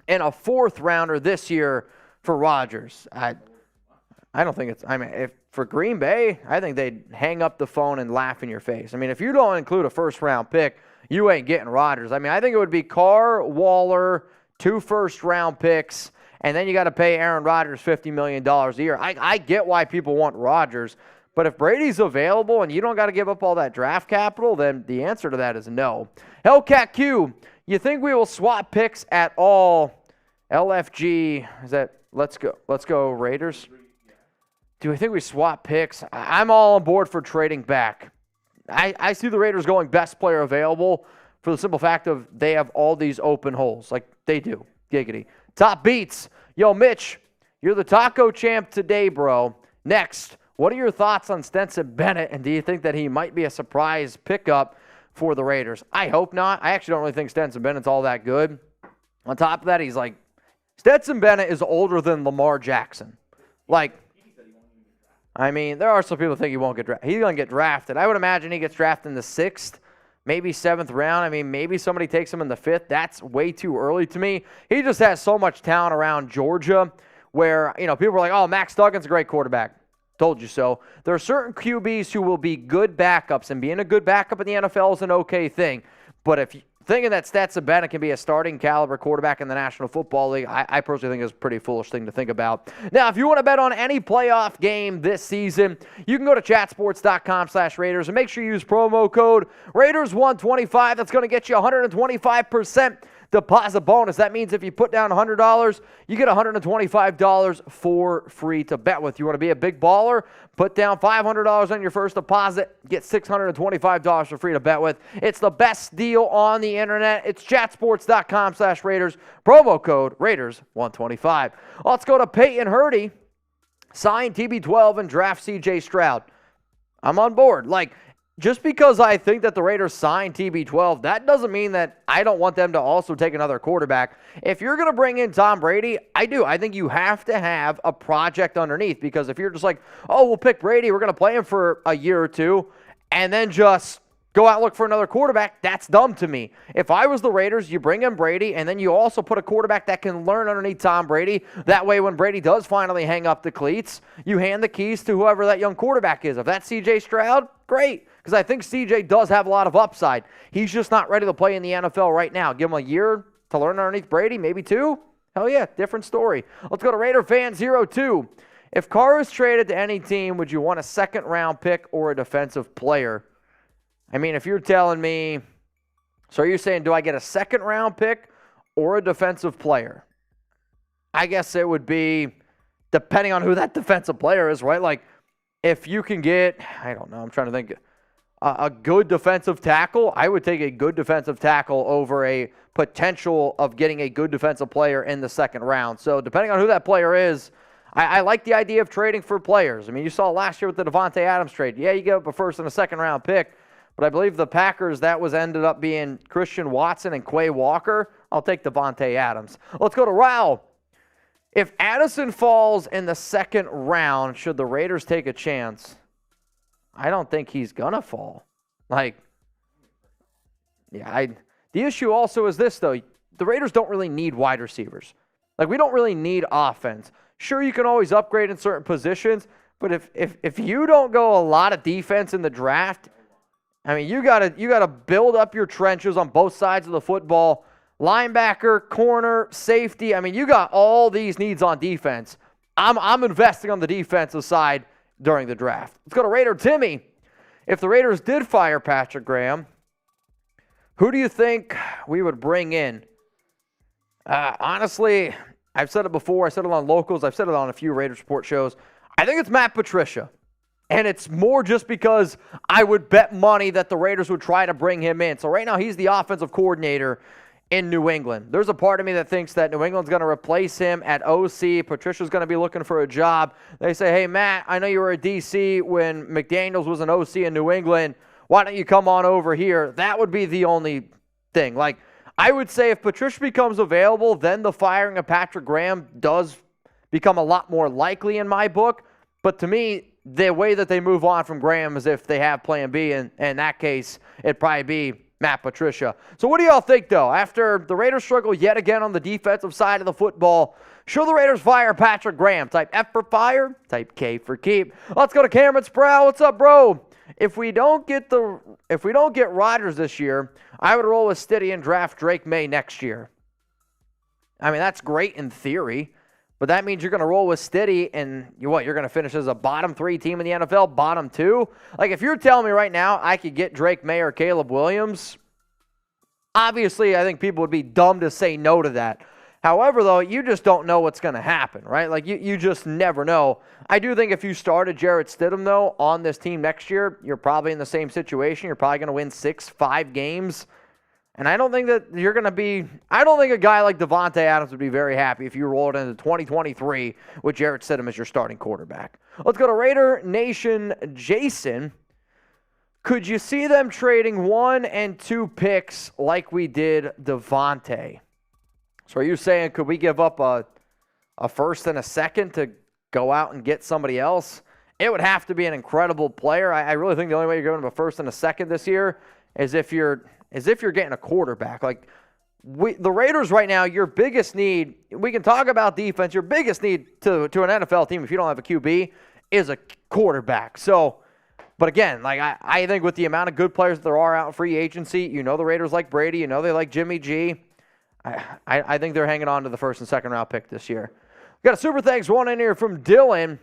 and a 4th rounder this year for Rodgers. I don't think it's – if for Green Bay, I think they'd hang up the phone and laugh in your face. If you don't include a first-round pick, you ain't getting Rodgers. I think it would be Carr, Waller, 2 first-round picks, and then you got to pay Aaron Rodgers $50 million a year. I get why people want Rodgers. But if Brady's available and you don't got to give up all that draft capital, then the answer to that is no. Hellcat Q, you think we will swap picks at all? LFG, is that let's go Raiders? Do I think we swap picks? I'm all on board for trading back. I see the Raiders going best player available for the simple fact of they have all these open holes. Like they do. Giggity. Top beats. Yo, Mitch, you're the taco champ today, bro. Next. What are your thoughts on Stetson Bennett, and do you think that he might be a surprise pickup for the Raiders? I hope not. I actually don't really think Stetson Bennett's all that good. On top of that, he's like, Stetson Bennett is older than Lamar Jackson. There are some people who think he won't get drafted. He's going to get drafted. I would imagine he gets drafted in the 6th, maybe 7th round. Maybe somebody takes him in the 5th. That's way too early to me. He just has so much talent around Georgia where, people are like, oh, Max Duggan's a great quarterback. Told you so. There are certain QBs who will be good backups, and being a good backup in the NFL is an okay thing. But if you're thinking that Stetson Bennett can be a starting caliber quarterback in the National Football League, I personally think is a pretty foolish thing to think about. Now, if you want to bet on any playoff game this season, you can go to chatsports.com/Raiders and make sure you use promo code Raiders125. That's going to get you 125% deposit bonus. That means if you put down $100, you get $125 for free to bet with. You want to be a big baller? Put down $500 on your first deposit, get $625 for free to bet with. It's the best deal on the internet. It's chatsports.com/Raiders, promo code Raiders125. Let's go to Peyton Hurdy. Sign TB12 and draft CJ Stroud. I'm on board. Just because I think that the Raiders signed TB12, that doesn't mean that I don't want them to also take another quarterback. If you're going to bring in Tom Brady, I do. I think you have to have a project underneath, because if you're just like, oh, we'll pick Brady, we're going to play him for a year or two, and then just go out and look for another quarterback, that's dumb to me. If I was the Raiders, you bring in Brady, and then you also put a quarterback that can learn underneath Tom Brady. That way, when Brady does finally hang up the cleats, you hand the keys to whoever that young quarterback is. If that's CJ Stroud, great, because I think CJ does have a lot of upside. He's just not ready to play in the NFL right now. Give him a year to learn underneath Brady, maybe 2. Hell yeah, different story. Let's go to Raider fan 02. If Carr is traded to any team, would you want a second-round pick or a defensive player? I mean, if you're telling me, so you're saying, do I get a second-round pick or a defensive player? I guess it would be depending on who that defensive player is, right? If you can get, I don't know, I'm trying to think, a good defensive tackle, I would take a good defensive tackle over a potential of getting a good defensive player in the second round. So depending on who that player is, I like the idea of trading for players. I mean, you saw last year with the Davante Adams trade. Yeah, you give up a first and a second-round pick, but I believe the Packers, ended up being Christian Watson and Quay Walker. I'll take Davante Adams. Let's go to Raul. If Addison falls in the second round, should the Raiders take a chance? I don't think he's going to fall. The issue also is this, though. The Raiders don't really need wide receivers. We don't really need offense. Sure, you can always upgrade in certain positions, but if you don't go a lot of defense in the draft, I mean, you gotta build up your trenches on both sides of the football. Linebacker, corner, safety. I mean, you got all these needs on defense. I'm investing on the defensive side during the draft. Let's go to Raider Timmy. If the Raiders did fire Patrick Graham, who do you think we would bring in? Honestly, I've said it before. I said it on Locals. I've said it on a few Raiders Report shows. I think it's Matt Patricia. And it's more just because I would bet money that the Raiders would try to bring him in. So right now he's the offensive coordinator in New England. There's a part of me that thinks that New England's going to replace him at OC. Patricia's going to be looking for a job. They say, hey, Matt, I know you were a DC when McDaniels was an OC in New England. Why don't you come on over here? That would be the only thing. I would say if Patricia becomes available, then the firing of Patrick Graham does become a lot more likely in my book. But to me, the way that they move on from Graham is if they have plan B, and in that case, it'd probably be Matt Patricia. So what do y'all think, though? After the Raiders struggle yet again on the defensive side of the football, should the Raiders fire Patrick Graham? Type F for fire, type K for keep. Let's go to Cameron Sproul. What's up, bro? If we don't get Rodgers this year, I would roll with Stiddy and draft Drake May next year. I mean, that's great in theory. But that means you're going to roll with Stiddy, and you're going to finish as a bottom 3 team in the NFL, bottom 2? If you're telling me right now I could get Drake May or Caleb Williams, obviously I think people would be dumb to say no to that. However, though, you just don't know what's going to happen, right? You just never know. I do think if you started Jarrett Stidham, though, on this team next year, you're probably in the same situation. You're probably going to win 6-5 games. And I don't think that you're going to be – I don't think a guy like Davante Adams would be very happy if you rolled into 2023 with Jarrett Stidham as your starting quarterback. Let's go to Raider Nation Jason. Could you see them trading 1 and 2 picks like we did Davante? So are you saying could we give up a first and a second to go out and get somebody else? It would have to be an incredible player. I really think the only way you're going to a first and a second this year is if you're getting a quarterback. The Raiders right now, your biggest need, we can talk about defense, your biggest need to an NFL team if you don't have a QB is a quarterback. So, but again, I think with the amount of good players that there are out in free agency, the Raiders like Brady, they like Jimmy G. I think they're hanging on to the first and second round pick this year. We've got a super thanks one in here from Dylan.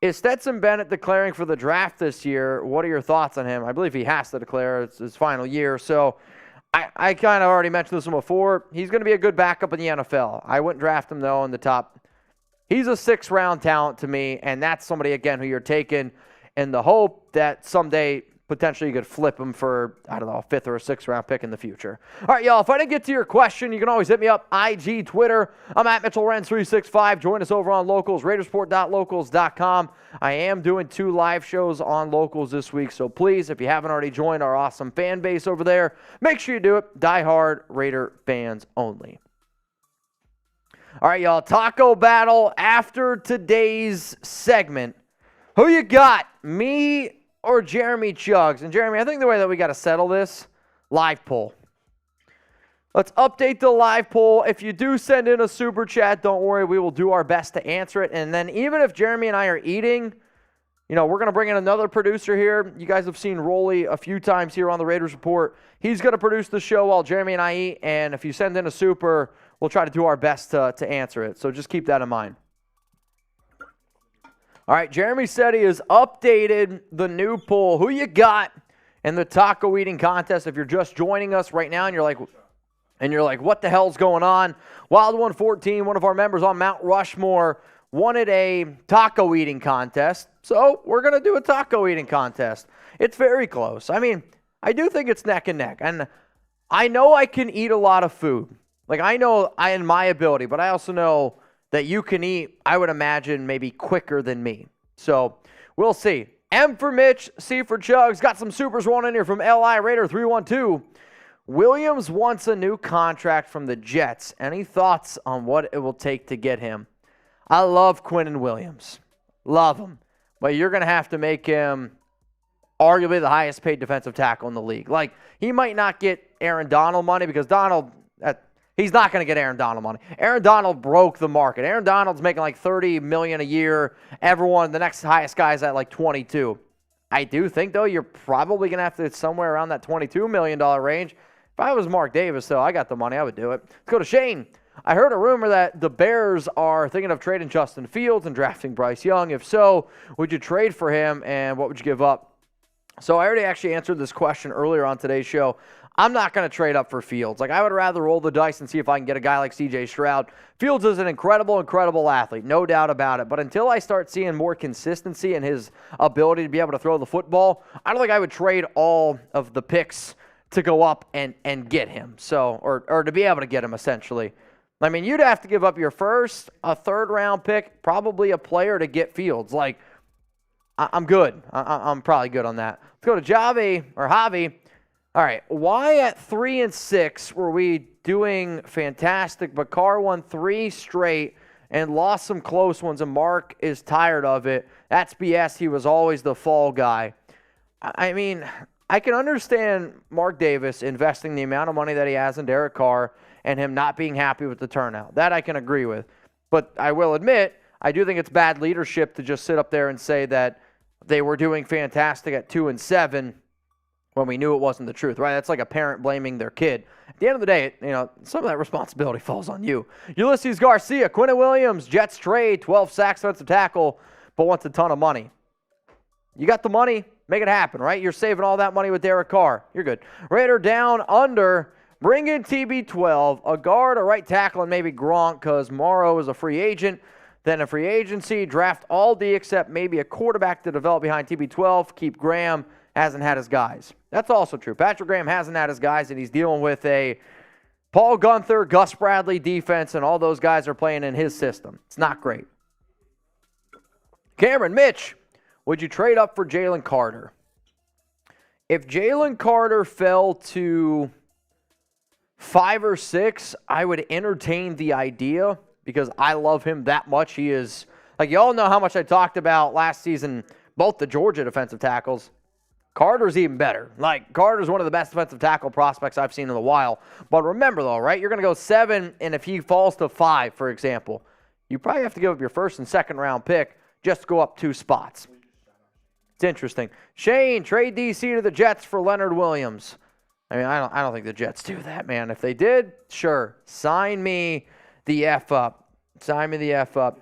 Is Stetson Bennett declaring for the draft this year? What are your thoughts on him? I believe he has to declare. It's his final year. So I kind of already mentioned this one before. He's going to be a good backup in the NFL. I wouldn't draft him, though, in the top. He's a 6th-round talent to me, and that's somebody, again, who you're taking in the hope that someday potentially you could flip him for, I don't know, a 5th or a 6th-round pick in the future. All right, y'all, if I didn't get to your question, you can always hit me up, IG, Twitter. I'm at MitchellRenz365. Join us over on Locals, Raidersport.locals.com. I am doing 2 live shows on Locals this week, so please, if you haven't already joined our awesome fan base over there, make sure you do it. Die-hard Raider fans only. All right, y'all, taco battle after today's segment. Who you got, me or Jeremy Chuggs? And Jeremy, I think the way that we got to settle this, live poll. Let's update the live poll. If you do send in a super chat, don't worry, we will do our best to answer it. And then even if Jeremy and I are eating, we're going to bring in another producer here. You guys have seen Rolly a few times here on the Raiders Report. He's going to produce the show while Jeremy and I eat. And if you send in a super, we'll try to do our best to answer it. So just keep that in mind. All right, Jeremy said he has updated the new poll. Who you got in the taco eating contest? If you're just joining us right now and you're like, what the hell's going on? Wild114, one of our members on Mount Rushmore, wanted a taco eating contest. So we're going to do a taco eating contest. It's very close. I mean, I do think it's neck and neck. And I know I can eat a lot of food. Like, I know in my ability, but I also know that you can eat, I would imagine, maybe quicker than me. So we'll see. M for Mitch, C for Chuggs. Got some supers rolling in here from LI Raider 312. Williams wants a new contract from the Jets. Any thoughts on what it will take to get him? I love Quinnen Williams. Love him. But you're going to have to make him arguably the highest paid defensive tackle in the league. Like, he might not get Aaron Donald money because he's not going to get Aaron Donald money. Aaron Donald broke the market. Aaron Donald's making like $30 million a year. The next highest guy is at like 22. I do think, though, you're probably going to have to somewhere around that $22 million range. If I was Mark Davis, though, I got the money, I would do it. Let's go to Shane. I heard a rumor that the Bears are thinking of trading Justin Fields and drafting Bryce Young. If so, would you trade for him, and what would you give up? So I already actually answered this question earlier on today's show. I'm not going to trade up for Fields. Like, I would rather roll the dice and see if I can get a guy like C.J. Stroud. Fields is an incredible, incredible athlete, no doubt about it. But until I start seeing more consistency in his ability to be able to throw the football, I don't think I would trade all of the picks to go up and get him. So, or to be able to get him, essentially. I mean, you'd have to give up your first, a 3rd-round pick, probably a player to get Fields. Like, I'm good. I'm probably good on that. Let's go to Javi. All right, why at 3 and 6 were we doing fantastic, but Carr won 3 straight and lost some close ones, and Mark is tired of it? That's BS. He was always the fall guy. I mean, I can understand Mark Davis investing the amount of money that he has in Derek Carr and him not being happy with the turnout. That I can agree with. But I will admit, I do think it's bad leadership to just sit up there and say that they were doing fantastic at 2 and 7 when we knew it wasn't the truth, right? That's like a parent blaming their kid. At the end of the day, some of that responsibility falls on you. Ulysses Garcia, Quinnen Williams, Jets trade, 12 sacks, defensive tackle, but wants a ton of money. You got the money, make it happen, right? You're saving all that money with Derek Carr. You're good. Raider down under, bring in TB12, a guard, a right tackle, and maybe Gronk because Morrow is a free agent. Then a free agency, draft all D except maybe a quarterback to develop behind TB12, keep Graham. Hasn't had his guys. That's also true. Patrick Graham hasn't had his guys, and he's dealing with a Paul Gunther, Gus Bradley defense, and all those guys are playing in his system. It's not great. Cameron, Mitch, would you trade up for Jalen Carter? If Jalen Carter fell to 5 or 6, I would entertain the idea because I love him that much. He is, like, you all know how much I talked about last season, both the Georgia defensive tackles. Carter's even better. Like, Carter's one of the best defensive tackle prospects I've seen in a while. But remember, though, right, you're going to go 7, and if he falls to 5, for example, you probably have to give up your 1st and 2nd round pick just to go up 2 spots. It's interesting. Shane, trade DC to the Jets for Leonard Williams. I mean, I don't think the Jets do that, man. If they did, sure. Sign me the F up. Sign me the F up.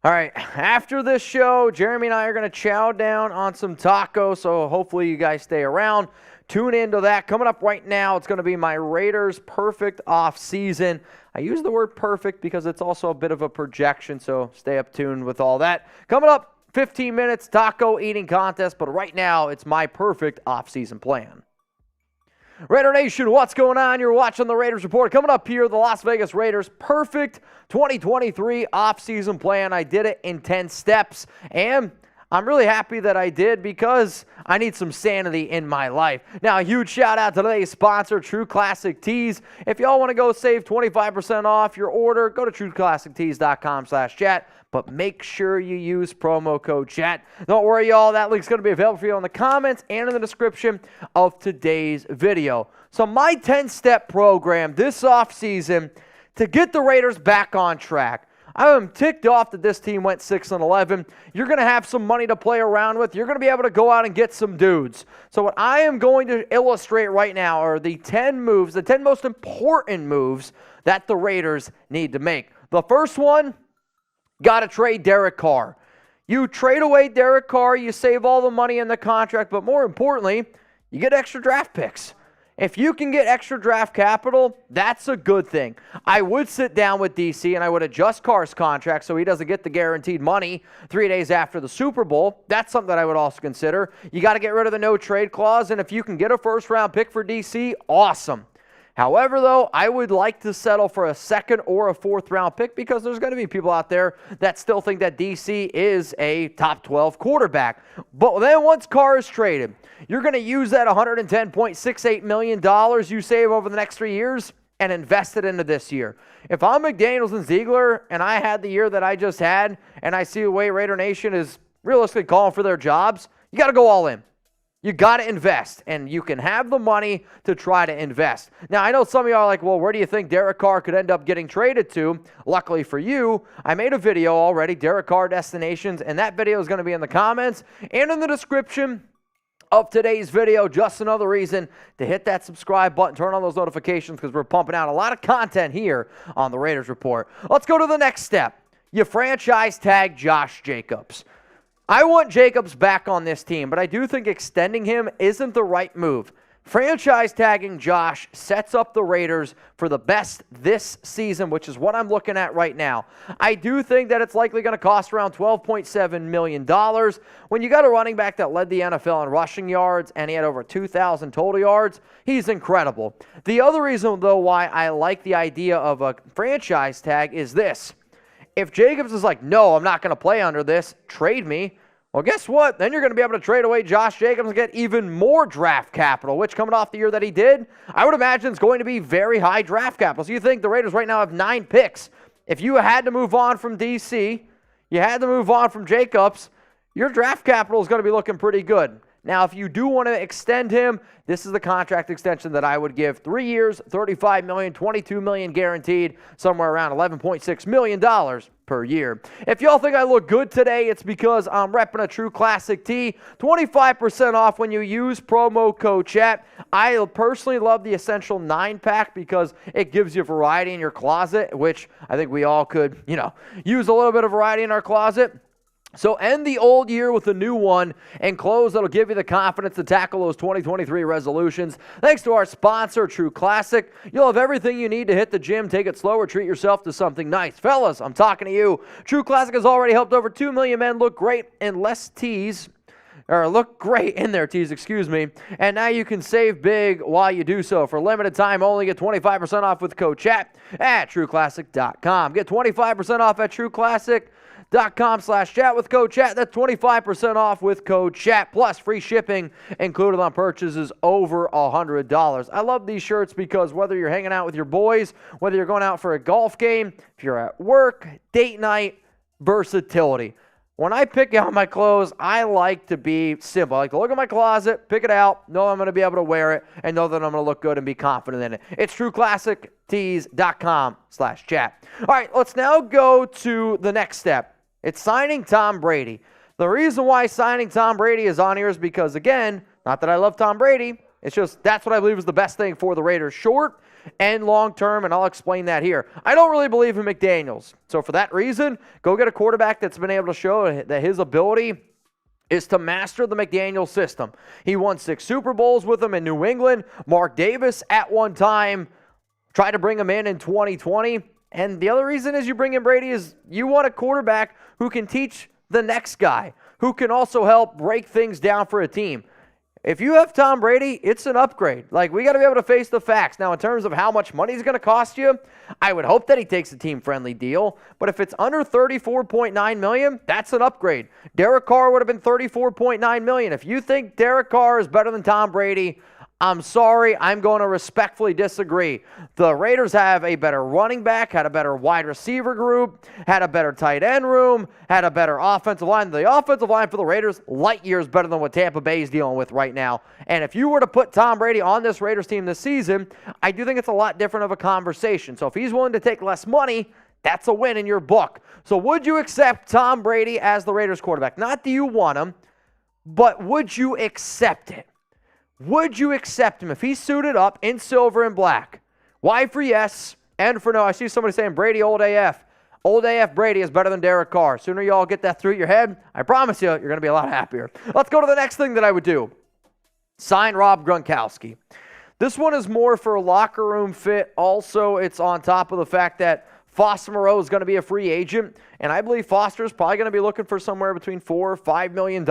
All right, after this show, Jeremy and I are going to chow down on some tacos, so hopefully you guys stay around. Tune into that. Coming up right now, it's going to be my Raiders perfect off-season. I use the word perfect because it's also a bit of a projection, so stay up tuned with all that. Coming up, 15 minutes, taco eating contest, but right now, it's my perfect off-season plan. Raider Nation, what's going on? You're watching the Raiders Report. Coming up here, the Las Vegas Raiders perfect 2023 off-season plan. I did it in 10 steps, and I'm really happy that I did because I need some sanity in my life. Now, a huge shout out to today's sponsor, True Classic Tees. If y'all want to go save 25% off your order, go to trueclassictees.com/chat. But make sure you use promo code chat. Don't worry, y'all. That link's going to be available for you in the comments and in the description of today's video. So my 10-step program this offseason to get the Raiders back on track. I am ticked off that this team went 6-11. You're going to have some money to play around with. You're going to be able to go out and get some dudes. So what I am going to illustrate right now are the 10 moves, the 10 most important moves that the Raiders need to make. The first one, got to trade Derek Carr. You trade away Derek Carr, you save all the money in the contract, but more importantly, you get extra draft picks. If you can get extra draft capital, that's a good thing. I would sit down with DC and I would adjust Carr's contract so he doesn't get the guaranteed money 3 days after the Super Bowl. That's something that I would also consider. You got to get rid of the no trade clause, and if you can get a first-round pick for DC, awesome. However, though, I would like to settle for a second or a fourth-round pick because there's going to be people out there that still think that DC is a top 12 quarterback. But then once Carr is traded, you're going to use that $110.68 million you save over the next 3 years and invest it into this year. If I'm McDaniels and Ziegler and I had the year that I just had and I see the way Raider Nation is realistically calling for their jobs, you got to go all in. You got to invest, and you can have the money to try to invest. Now, I know some of you are like, well, where do you think Derek Carr could end up getting traded to? Luckily for you, I made a video already, Derek Carr Destinations, and that video is going to be in the comments and in the description of today's video. Just another reason to hit that subscribe button, turn on those notifications, because we're pumping out a lot of content here on the Raiders Report. Let's go to the next step. You franchise tag Josh Jacobs. I want Jacobs back on this team, but I do think extending him isn't the right move. Franchise tagging Josh sets up the Raiders for the best this season, which is what I'm looking at right now. I do think that it's likely going to cost around $12.7 million. When you got a running back that led the NFL in rushing yards and he had over 2,000 total yards, he's incredible. The other reason, though, why I like the idea of a franchise tag is this. If Jacobs is like, no, I'm not going to play under this, trade me, well, guess what? Then you're going to be able to trade away Josh Jacobs and get even more draft capital, which coming off the year that he did, I would imagine it's going to be very high draft capital. So you think the Raiders right now have 9 picks. If you had to move on from DC, you had to move on from Jacobs, your draft capital is going to be looking pretty good. Now, if you do want to extend him, this is the contract extension that I would give. 3 years, $35 million, $22 million guaranteed, somewhere around $11.6 million per year. If y'all think I look good today, it's because I'm repping a True Classic tee. 25% off when you use promo code chat. I personally love the Essential 9-pack because it gives you variety in your closet, which I think we all could, use a little bit of variety in our closet. So end the old year with a new one and close that'll give you the confidence to tackle those 2023 resolutions. Thanks to our sponsor, True Classic. You'll have everything you need to hit the gym, take it slow, or treat yourself to something nice. Fellas, I'm talking to you. True Classic has already helped over 2 million men look great in less tees. Or look great in their tees, And now you can save big while you do so. For limited time only, get 25% off with code chat at trueclassic.com. Get 25% off at trueclassic.com/chat with code chat. That's 25% off with code chat, plus free shipping included on purchases over $100. I love these shirts because whether you're hanging out with your boys, whether you're going out for a golf game, if you're at work, date night, versatility. When I pick out my clothes, I like to be simple. I like to look at my closet, pick it out, know I'm going to be able to wear it, and know that I'm going to look good and be confident in it. It's trueclassictees.com/chat. All right, let's now go to the next step. It's signing Tom Brady. The reason why signing Tom Brady is on here is because, again, not that I love Tom Brady, it's just that's what I believe is the best thing for the Raiders, short and long term, and I'll explain that here. I don't really believe in McDaniels. So for that reason, go get a quarterback that's been able to show that his ability is to master the McDaniel system. He won 6 Super Bowls with him in New England. Mark Davis at one time tried to bring him in 2020. And the other reason is you bring in Brady is you want a quarterback who can teach the next guy, who can also help break things down for a team. If you have Tom Brady, it's an upgrade. Like, we got to be able to face the facts. Now, in terms of how much money is going to cost you, I would hope that he takes a team-friendly deal. But if it's under $34.9 million, that's an upgrade. Derek Carr would have been $34.9 million. If you think Derek Carr is better than Tom Brady, I'm sorry, I'm going to respectfully disagree. The Raiders have a better running back, had a better wide receiver group, had a better tight end room, had a better offensive line. The offensive line for the Raiders, light years better than what Tampa Bay is dealing with right now. And if you were to put Tom Brady on this Raiders team this season, I do think it's a lot different of a conversation. So if he's willing to take less money, that's a win in your book. So would you accept Tom Brady as the Raiders quarterback? Not do you want him, but would you accept it? Would you accept him if he's suited up in silver and black? Why for yes and for no? I see somebody saying Brady old AF. Old AF Brady is better than Derek Carr. Sooner you all get that through your head, I promise you, you're going to be a lot happier. Let's go to the next thing that I would do. Sign Rob Gronkowski. This one is more for locker room fit. Also, it's on top of the fact that Foster Moreau is going to be a free agent, and I believe Foster is probably going to be looking for somewhere between $4 or $5 million.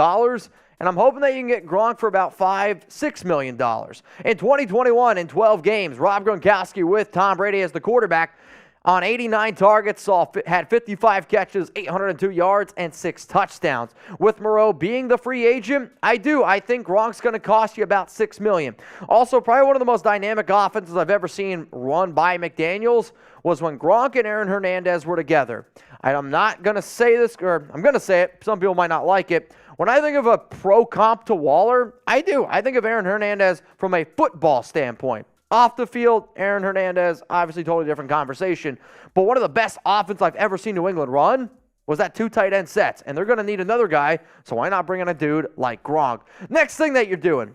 And I'm hoping that you can get Gronk for about $5-6 million. In 2021, in 12 games, Rob Gronkowski with Tom Brady as the quarterback on 89 targets, had 55 catches, 802 yards, and 6 touchdowns. With Moreau being the free agent, I think Gronk's going to cost you about $6 million. Also, probably one of the most dynamic offenses I've ever seen run by McDaniels was when Gronk and Aaron Hernandez were together. I'm not going to say this, or I'm going to say it. Some people might not like it. When I think of a pro comp to Waller, I think of Aaron Hernandez from a football standpoint. Off the field, Aaron Hernandez, obviously totally different conversation. But one of the best offenses I've ever seen New England run was that 2 tight end sets. And they're going to need another guy, so why not bring in a dude like Gronk? Next thing that you're doing,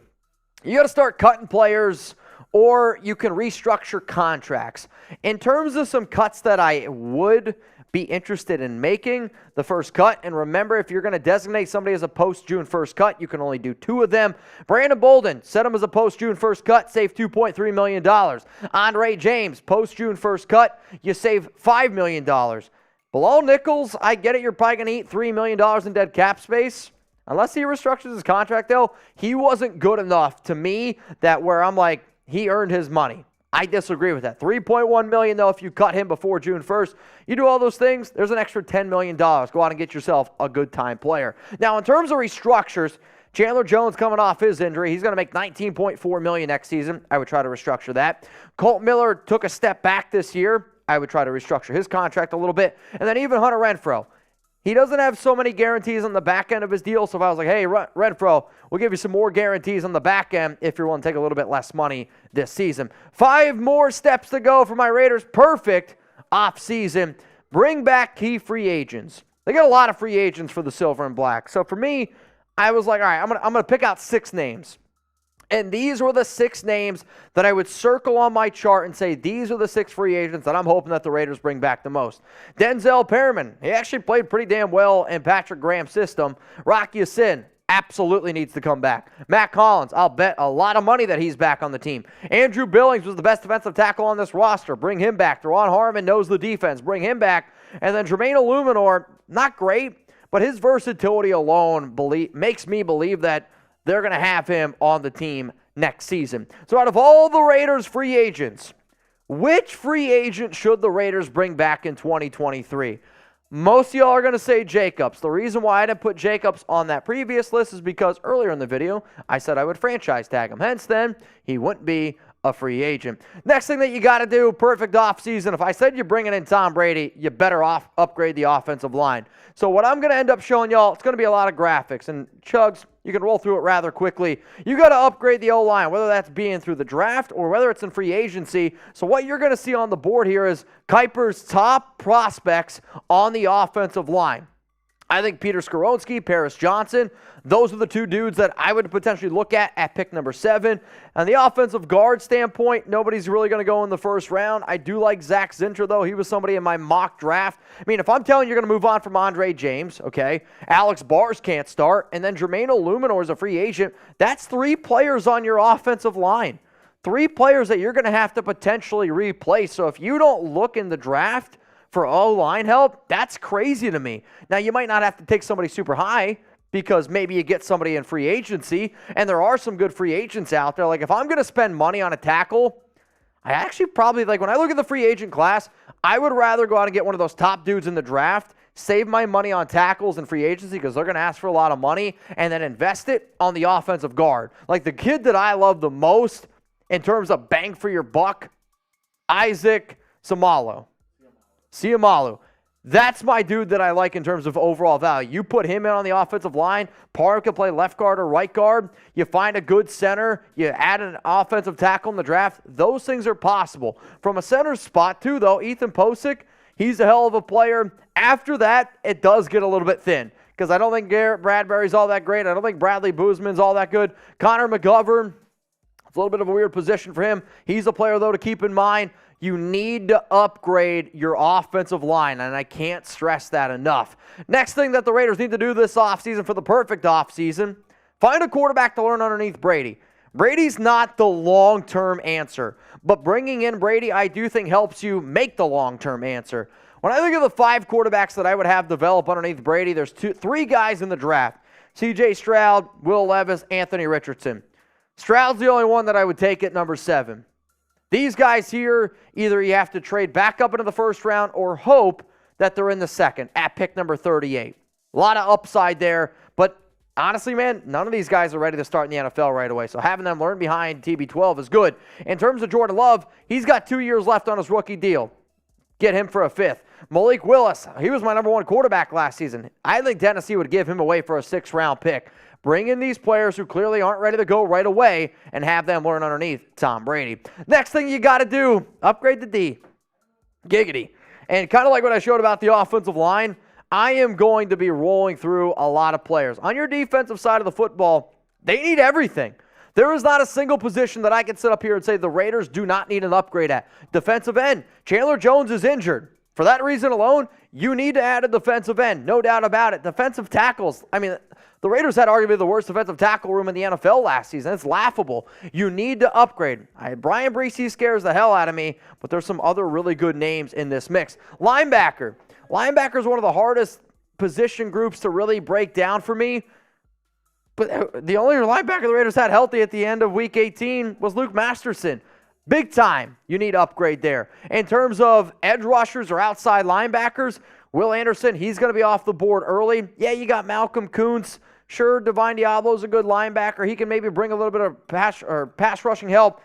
you got to start cutting players, or you can restructure contracts. In terms of some cuts that I would be interested in making, the first cut, and remember, if you're going to designate somebody as a post-June 1st cut, you can only do 2 of them. Brandon Bolden, set him as a post-June 1st cut, save $2.3 million. Andre James, post-June 1st cut, you save $5 million. Bilal Nichols, I get it, you're probably going to eat $3 million in dead cap space. Unless he restructures his contract, though, he wasn't good enough to me that where I'm like, he earned his money. I disagree with that. $3.1 million, though, if you cut him before June 1st. You do all those things, there's an extra $10 million. Go out and get yourself a good-time player. Now, in terms of restructures, Chandler Jones coming off his injury. He's going to make $19.4 million next season. I would try to restructure that. Colt Miller took a step back this year. I would try to restructure his contract a little bit. And then even Hunter Renfrow. He doesn't have so many guarantees on the back end of his deal. So if I was like, hey, Renfrow, we'll give you some more guarantees on the back end if you're willing to take a little bit less money this season. 5 more steps to go for my Raiders. Perfect offseason. Bring back key free agents. They got a lot of free agents for the silver and black. So for me, I was like, all right, I'm gonna pick out 6 names. And these were the 6 names that I would circle on my chart and say, these are the 6 free agents that I'm hoping that the Raiders bring back the most. Denzel Perryman, he actually played pretty damn well in Patrick Graham's system. Rocky Ya-Sin absolutely needs to come back. Matt Collins, I'll bet a lot of money that he's back on the team. Andrew Billings was the best defensive tackle on this roster. Bring him back. Deron Harmon knows the defense. Bring him back. And then Jermaine Illuminor, not great, but his versatility alone makes me believe that they're going to have him on the team next season. So out of all the Raiders free agents, which free agent should the Raiders bring back in 2023? Most of y'all are going to say Jacobs. The reason why I didn't put Jacobs on that previous list is because earlier in the video, I said I would franchise tag him. Hence, then, he wouldn't be a free agent. Next thing that you got to do, perfect offseason. If I said you're bringing in Tom Brady, you better upgrade the offensive line. So what I'm going to end up showing y'all, it's going to be a lot of graphics. And Chugs, you can roll through it rather quickly. You got to upgrade the O-line, whether that's being through the draft or whether it's in free agency. So what you're going to see on the board here is Kuiper's top prospects on the offensive line. I think Peter Skoronski, Paris Johnson, those are the two dudes that I would potentially look at pick number 7. On the offensive guard standpoint, nobody's really going to go in the first round. I do like Zach Zinter, though. He was somebody in my mock draft. I mean, if I'm telling you you're going to move on from Andre James, okay, Alex Bars can't start, and then Jermaine Illuminor is a free agent, that's 3 players on your offensive line. 3 players that you're going to have to potentially replace. So if you don't look in the draft for O-line help, that's crazy to me. Now, you might not have to take somebody super high because maybe you get somebody in free agency, and there are some good free agents out there. Like, if I'm going to spend money on a tackle, I actually probably, like, when I look at the free agent class, I would rather go out and get one of those top dudes in the draft, save my money on tackles and free agency because they're going to ask for a lot of money, and then invest it on the offensive guard. Like, the kid that I love the most in terms of bang for your buck, Isaac Seumalo. That's my dude that I like in terms of overall value. You put him in on the offensive line. Parr can play left guard or right guard. You find a good center. You add an offensive tackle in the draft. Those things are possible. From a center spot, too, though, Ethan Posick, he's a hell of a player. After that, it does get a little bit thin because I don't think Garrett Bradbury's all that great. I don't think Bradley Boozman's all that good. Connor McGovern, it's a little bit of a weird position for him. He's a player, though, to keep in mind. You need to upgrade your offensive line, and I can't stress that enough. Next thing that the Raiders need to do this offseason for the perfect offseason, find a quarterback to learn underneath Brady. Brady's not the long-term answer, but bringing in Brady, I do think helps you make the long-term answer. When I think of the 5 quarterbacks that I would have develop underneath Brady, there's 3 guys in the draft. C.J. Stroud, Will Levis, Anthony Richardson. Stroud's the only one that I would take at number 7. These guys here, either you have to trade back up into the first round or hope that they're in the second at pick number 38. A lot of upside there, but honestly, man, none of these guys are ready to start in the NFL right away, so having them learn behind TB12 is good. In terms of Jordan Love, he's got 2 years left on his rookie deal. Get him for a 5th. Malik Willis, he was my number 1 quarterback last season. I think Tennessee would give him away for a 6th-round pick. Bring in these players who clearly aren't ready to go right away and have them learn underneath Tom Brady. Next thing you got to do, upgrade the D. Giggity. And kind of like what I showed about the offensive line, I am going to be rolling through a lot of players. On your defensive side of the football, they need everything. There is not a single position that I can sit up here and say the Raiders do not need an upgrade at. Defensive end, Chandler Jones is injured. For that reason alone, you need to add a defensive end, no doubt about it. Defensive tackles, I mean, the Raiders had arguably the worst defensive tackle room in the NFL last season. It's laughable. You need to upgrade. Brian Bresee scares the hell out of me, but there's some other really good names in this mix. Linebacker. Linebacker is one of the hardest position groups to really break down for me. But the only linebacker the Raiders had healthy at the end of Week 18 was Luke Masterson. Big time, you need to upgrade there. In terms of edge rushers or outside linebackers, Will Anderson, he's going to be off the board early. Yeah, you got Malcolm Kuntz. Sure, Divine Diablo's a good linebacker. He can maybe bring a little bit of pass rushing help.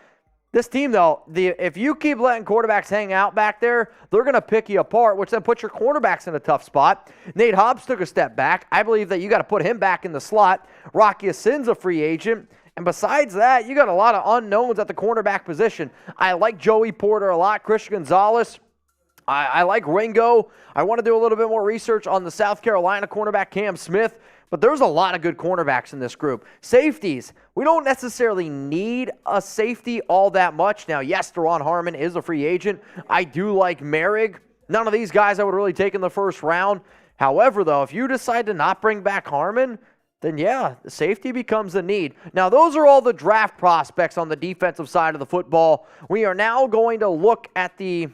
This team, though, if you keep letting quarterbacks hang out back there, they're going to pick you apart, which then puts your cornerbacks in a tough spot. Nate Hobbs took a step back. I believe that you got to put him back in the slot. Rocky Asin's a free agent. And besides that, you got a lot of unknowns at the cornerback position. I like Joey Porter a lot. Christian Gonzalez. I like Ringo. I want to do a little bit more research on the South Carolina cornerback Cam Smith. But there's a lot of good cornerbacks in this group. Safeties. We don't necessarily need a safety all that much. Now, yes, Deron Harmon is a free agent. I do like Merrick. None of these guys I would really take in the first round. However, though, if you decide to not bring back Harmon, then yeah, the safety becomes a need. Now, those are all the draft prospects on the defensive side of the football. We are now going to look at the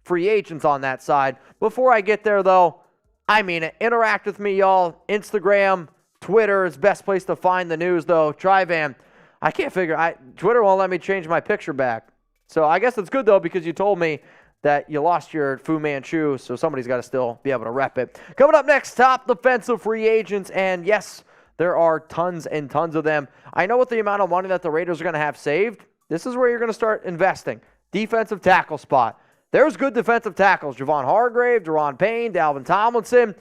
free agents on that side. Before I get there, though, I mean it. Interact with me, y'all. Instagram, Twitter is the best place to find the news, though. Trivan, I can't figure. Twitter won't let me change my picture back. So I guess it's good, though, because you told me that you lost your Fu Manchu, so somebody's got to still be able to rep it. Coming up next, top defensive free agents, and yes, there are tons and tons of them. I know with the amount of money that the Raiders are going to have saved, this is where you're going to start investing. Defensive tackle spot. There's good defensive tackles. Javon Hargrave, Deron Payne, Dalvin Tomlinson.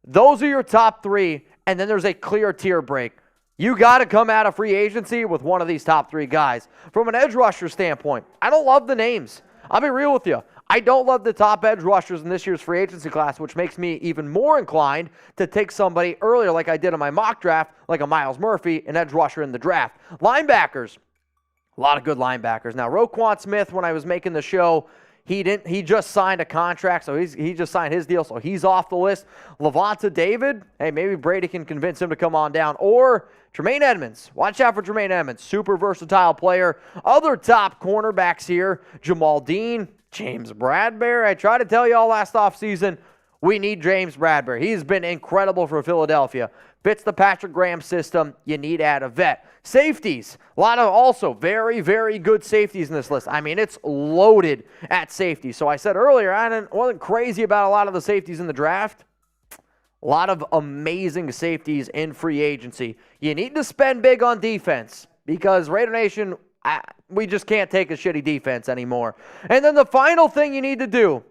Those are your top 3, and then there's a clear tier break. You got to come out of free agency with one of these top 3 guys. From an edge rusher standpoint, I don't love the names. I'll be real with you. I don't love the top edge rushers in this year's free agency class, which makes me even more inclined to take somebody earlier like I did in my mock draft, like a Myles Murphy, an edge rusher in the draft. Linebackers, a lot of good linebackers. Now, Roquan Smith, when I was making the show, he just signed a contract, so he just signed his deal, so he's off the list. Levanta David, hey, maybe Brady can convince him to come on down. Or Tremaine Edmonds. Watch out for Tremaine Edmonds. Super versatile player. Other top cornerbacks here, Jamal Dean, James Bradbury. I tried to tell you all last offseason, we need James Bradbury. He's been incredible for Philadelphia. Fits the Patrick Graham system. You need to add a vet. Safeties. A lot of also very, very good safeties in this list. I mean, it's loaded at safety. So I said earlier, I wasn't crazy about a lot of the safeties in the draft. A lot of amazing safeties in free agency. You need to spend big on defense because Raider Nation, we just can't take a shitty defense anymore. And then the final thing you need to do,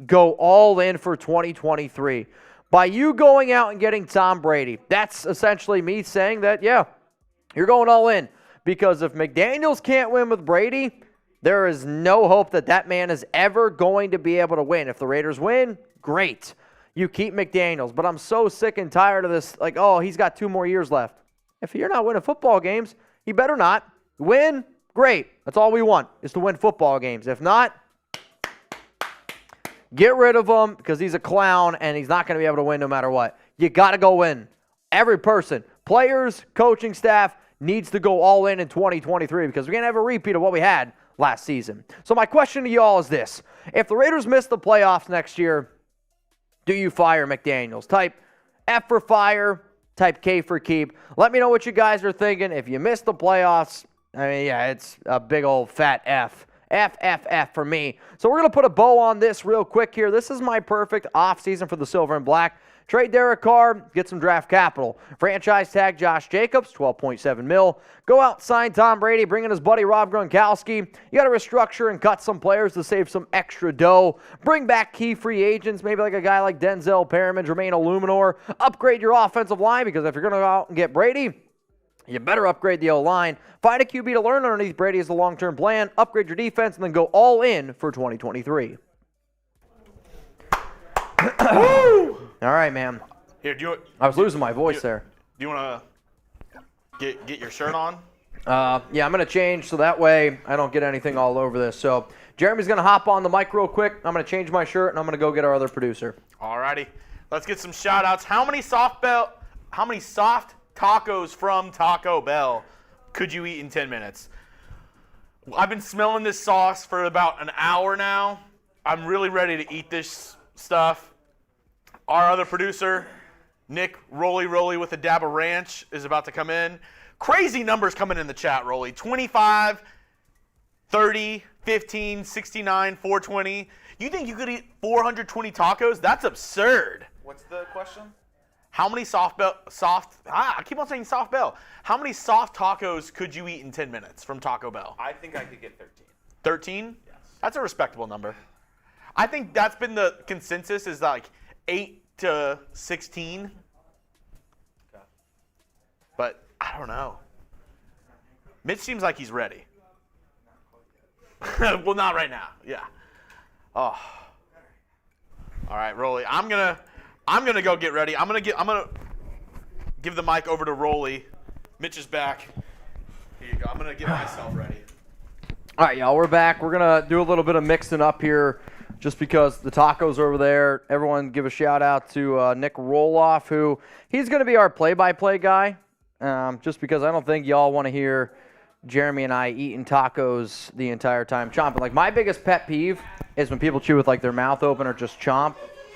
go all in for 2023. By you going out and getting Tom Brady, that's essentially me saying that, yeah, you're going all in. Because if McDaniels can't win with Brady, there is no hope that that man is ever going to be able to win. If the Raiders win, great. You keep McDaniels. But I'm so sick and tired of this, like, oh, he's got 2 more years left. If you're not winning football games, he better not. Win, great. That's all we want, is to win football games. If not, get rid of him because he's a clown and he's not going to be able to win no matter what. You got to go win. Every person, players, coaching staff, needs to go all in 2023 because we're going to have a repeat of what we had last season. So my question to y'all is this. If the Raiders miss the playoffs next year, do you fire McDaniels? Type F for fire, type K for keep. Let me know what you guys are thinking. If you miss the playoffs, I mean, yeah, it's a big old fat F. F for me. So we're going to put a bow on this real quick here. This is my perfect offseason for the Silver and Black. Trade Derek Carr, get some draft capital. Franchise tag Josh Jacobs, $12.7 million. Go out, sign Tom Brady, bring in his buddy Rob Gronkowski. You got to restructure and cut some players to save some extra dough. Bring back key free agents, maybe like a guy like Denzel Perriman, Jermaine Illuminor. Upgrade your offensive line because if you're going to go out and get Brady, you better upgrade the O-line. Find a QB to learn underneath Brady as the long-term plan. Upgrade your defense, and then go all in for 2023. All right, man. Here, I was losing my voice there. Do you want to get your shirt on? Yeah, I'm going to change so that way I don't get anything all over this. So Jeremy's going to hop on the mic real quick. I'm going to change my shirt, and I'm going to go get our other producer. All righty. Let's get some shout-outs. How many soft tacos from Taco Bell could you eat in 10 minutes? I've been smelling this sauce for about an hour now. I'm really ready to eat this stuff. Our other producer, Nick Rolly with a dab of ranch, is about to come in. Crazy numbers coming in the chat, Rolly. 25, 30, 15, 69, 420. You think you could eat 420 tacos? That's absurd. What's the question? How many I keep on saying soft bell. How many soft tacos could you eat in 10 minutes from Taco Bell? I think I could get 13. 13? Yes. That's a respectable number. I think that's been the consensus is like 8 to 16. Okay. But I don't know. Mitch seems like he's ready. Well, not right now. Yeah. Oh. All right, Rolly. I'm gonna go get ready. I'm gonna give the mic over to Rolly. Mitch is back. Here you go. I'm gonna get myself ready. All right, y'all. We're back. We're gonna do a little bit of mixing up here, just because the tacos are over there. Everyone, give a shout out to Nick Roloff, who he's gonna be our play-by-play guy. Just because I don't think y'all want to hear Jeremy and I eating tacos the entire time, chomping. Like my biggest pet peeve is when people chew with like their mouth open or just chomp.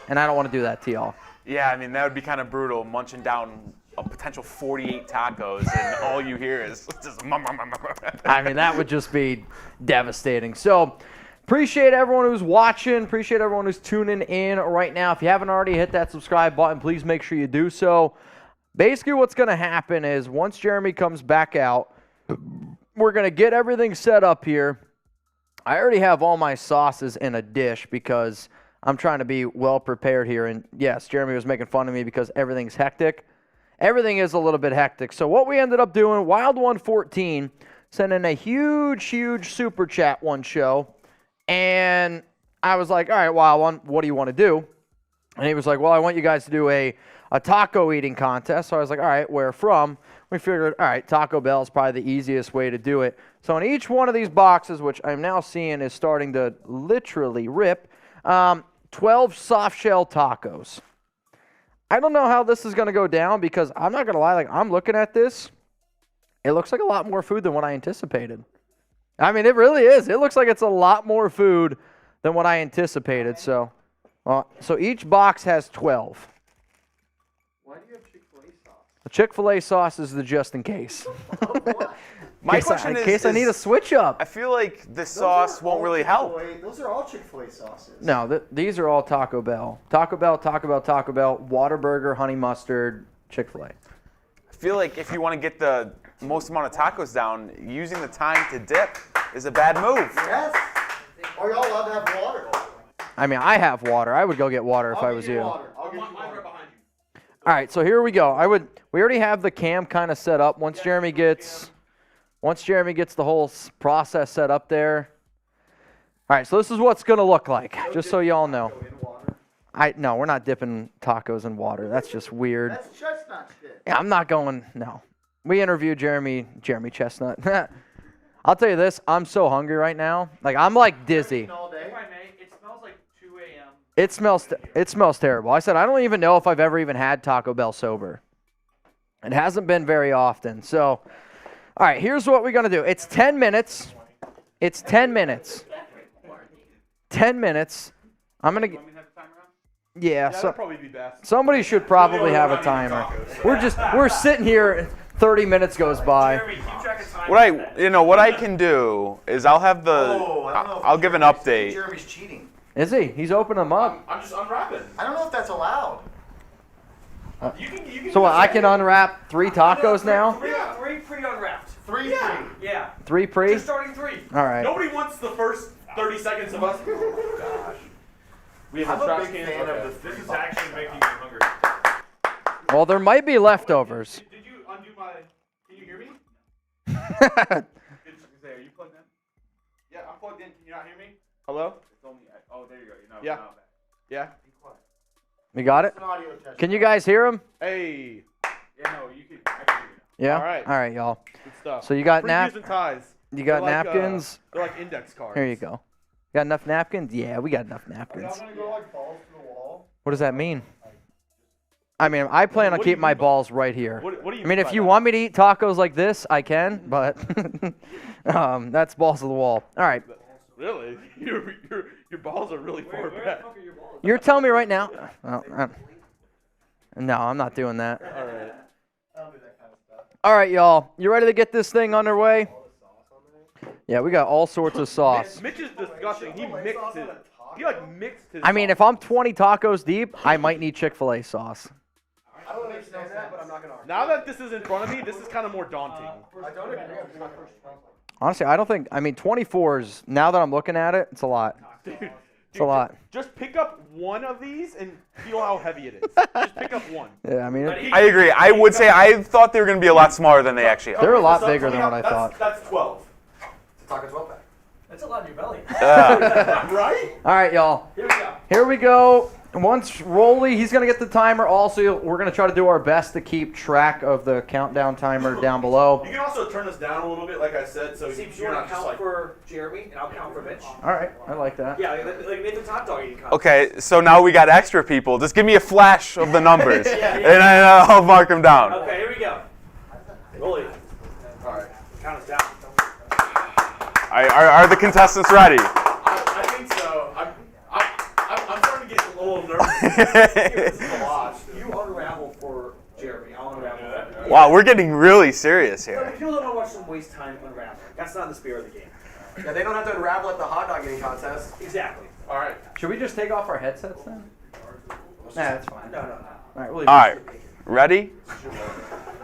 And I don't want to do that to y'all. Yeah, I mean, that would be kind of brutal, munching down a potential 48 tacos, and all you hear is just I mean, that would just be devastating. So, appreciate everyone who's watching. Appreciate everyone who's tuning in right now. If you haven't already hit that subscribe button, please make sure you do so. Basically, what's going to happen is once Jeremy comes back out, we're going to get everything set up here. I already have all my sauces in a dish because I'm trying to be well prepared here. And yes, Jeremy was making fun of me because everything's hectic. Everything is a little bit hectic. So what we ended up doing, Wild114 sent in a huge super chat one show. And I was like, all right, well, what do you want to do? And he was like, well, I want you guys to do a taco eating contest. So I was like, all right, where from? We figured, all right, Taco Bell is probably the easiest way to do it. So in each one of these boxes, which I'm now seeing is starting to literally rip, 12 soft shell tacos. I don't know how this is going to go down because I'm not going to lie, like I'm looking at this. It looks like a lot more food than what I anticipated. I mean, it really is. It looks like it's a lot more food than what I anticipated. So each box has 12. Why do you have Chick-fil-A sauce? The Chick-fil-A sauce is the just in case. My in question is, case I need a switch up. I feel like this sauce won't really help. Those are all Chick-fil-A sauces. No, these are all Taco Bell. Taco Bell, Whataburger, honey mustard, Chick-fil-A. I feel like if you want to get the most amount of tacos down, using the time to dip is a bad move. Yes. Are y'all allowed to have water? I mean, I have water. I would go get water if I was you. I'll get you water. Right behind you. All right, so here we go. We already have the cam kind of set up. Once Jeremy gets the whole process set up there. All right, so this is what's going to look like, just so y'all know. No, we're not dipping tacos in water. That's just weird. That's chestnut shit. Yeah, I'm not going, no. We interviewed Jeremy Chestnut. I'll tell you this, I'm so hungry right now. Like, I'm like dizzy. All day. If I may, it smells like 2 a.m. It smells terrible. I said, I don't even know if I've ever even had Taco Bell sober. It hasn't been very often. So, all right, here's what we're going to do. It's 10 minutes. It's 10 minutes. 10 minutes. I'm going to get... Yeah, That'd probably be best. somebody should probably have a timer. We're sitting here, 30 minutes goes by. Jeremy, keep track of time. What I can do is I'll have I'll give an update. Jeremy's cheating. Is he? He's opening them up. I'm just unwrapping. I don't know if that's allowed. You can So what, I can unwrap 3 tacos now? Three pre-unwrapped. Three. Yeah. 3 pre? Just starting 3. All right. Nobody wants the first 30 seconds of us. Oh, gosh. We have I'm a a trash big can. fan of Okay. the This is free actually making me hungry. Well, there might be leftovers. Did you undo my? Can you hear me? Are you plugged in? Yeah, I'm plugged in. Can you not hear me? Hello? Oh, there you go. Yeah. Yeah. We got it? It's an audio test. Can you guys hear him? Hey. Yeah, no, you can. I can hear you. Yeah? All right. All right, y'all. Good stuff. So you got Previews and ties. You got They're like, napkins? They're like index cards. Here you go. Got enough napkins? Yeah, we got enough napkins. gonna go like balls to the wall? What does that mean? I mean, I plan on What do you keeping my mean by- balls right here. What do you I mean, by if you that? want me to eat tacos like this, I can, but that's balls to the wall. All right. Really? Your balls are really far back. You're telling me right now? No, I'm not doing that. All right. All right, y'all. You ready to get this thing underway? Yeah, we got all sorts of sauce. Mitch is disgusting. He mixed his. He mixed his. I mean, if I'm 20 tacos deep, I might need Chick-fil-A sauce. I don't understand that, but I'm not gonna argue. Now that this is in front of me, this is kind of more daunting. I don't agree. I'm not first. Honestly, I don't think, 24s, now that I'm looking at it, it's a lot. Dude, It's a lot. Just pick up one of these and feel how heavy it is. Just pick up one. Yeah, I mean, I agree. I would say I thought they were going to be a lot smaller than they actually are. they're a lot bigger than what I thought. That's 12. It's a Taco 12 pack. That's a lot in your belly. Right? All right, y'all. Here we go. Here we go. Once Rolly, he's going to get the timer. Also, we're going to try to do our best to keep track of the countdown timer down below. You can also turn this down a little bit, like I said, so See, if you you're want not to just count like. for Jeremy, and I'll count for Mitch. All right, I like that. Yeah, like Nathan's hot dog eating contest. Okay, so now we got extra people. Just give me a flash of the numbers, Yeah. and I'll mark them down. Okay, here we go. Rolly, All right. count us down. Are the contestants ready? I think so. I'm starting to get a little nervous. This is a lot. You unravel for Jeremy. I'll unravel for Wow, we're getting really serious So here. people don't want to watch them waste time unraveling. That's not the spirit of the game. Yeah, they don't have to unravel at the hot dog eating contest. Exactly. All right. Should we just take off our headsets then? Nah, that's fine. No. All right, Rolly. All right, ready?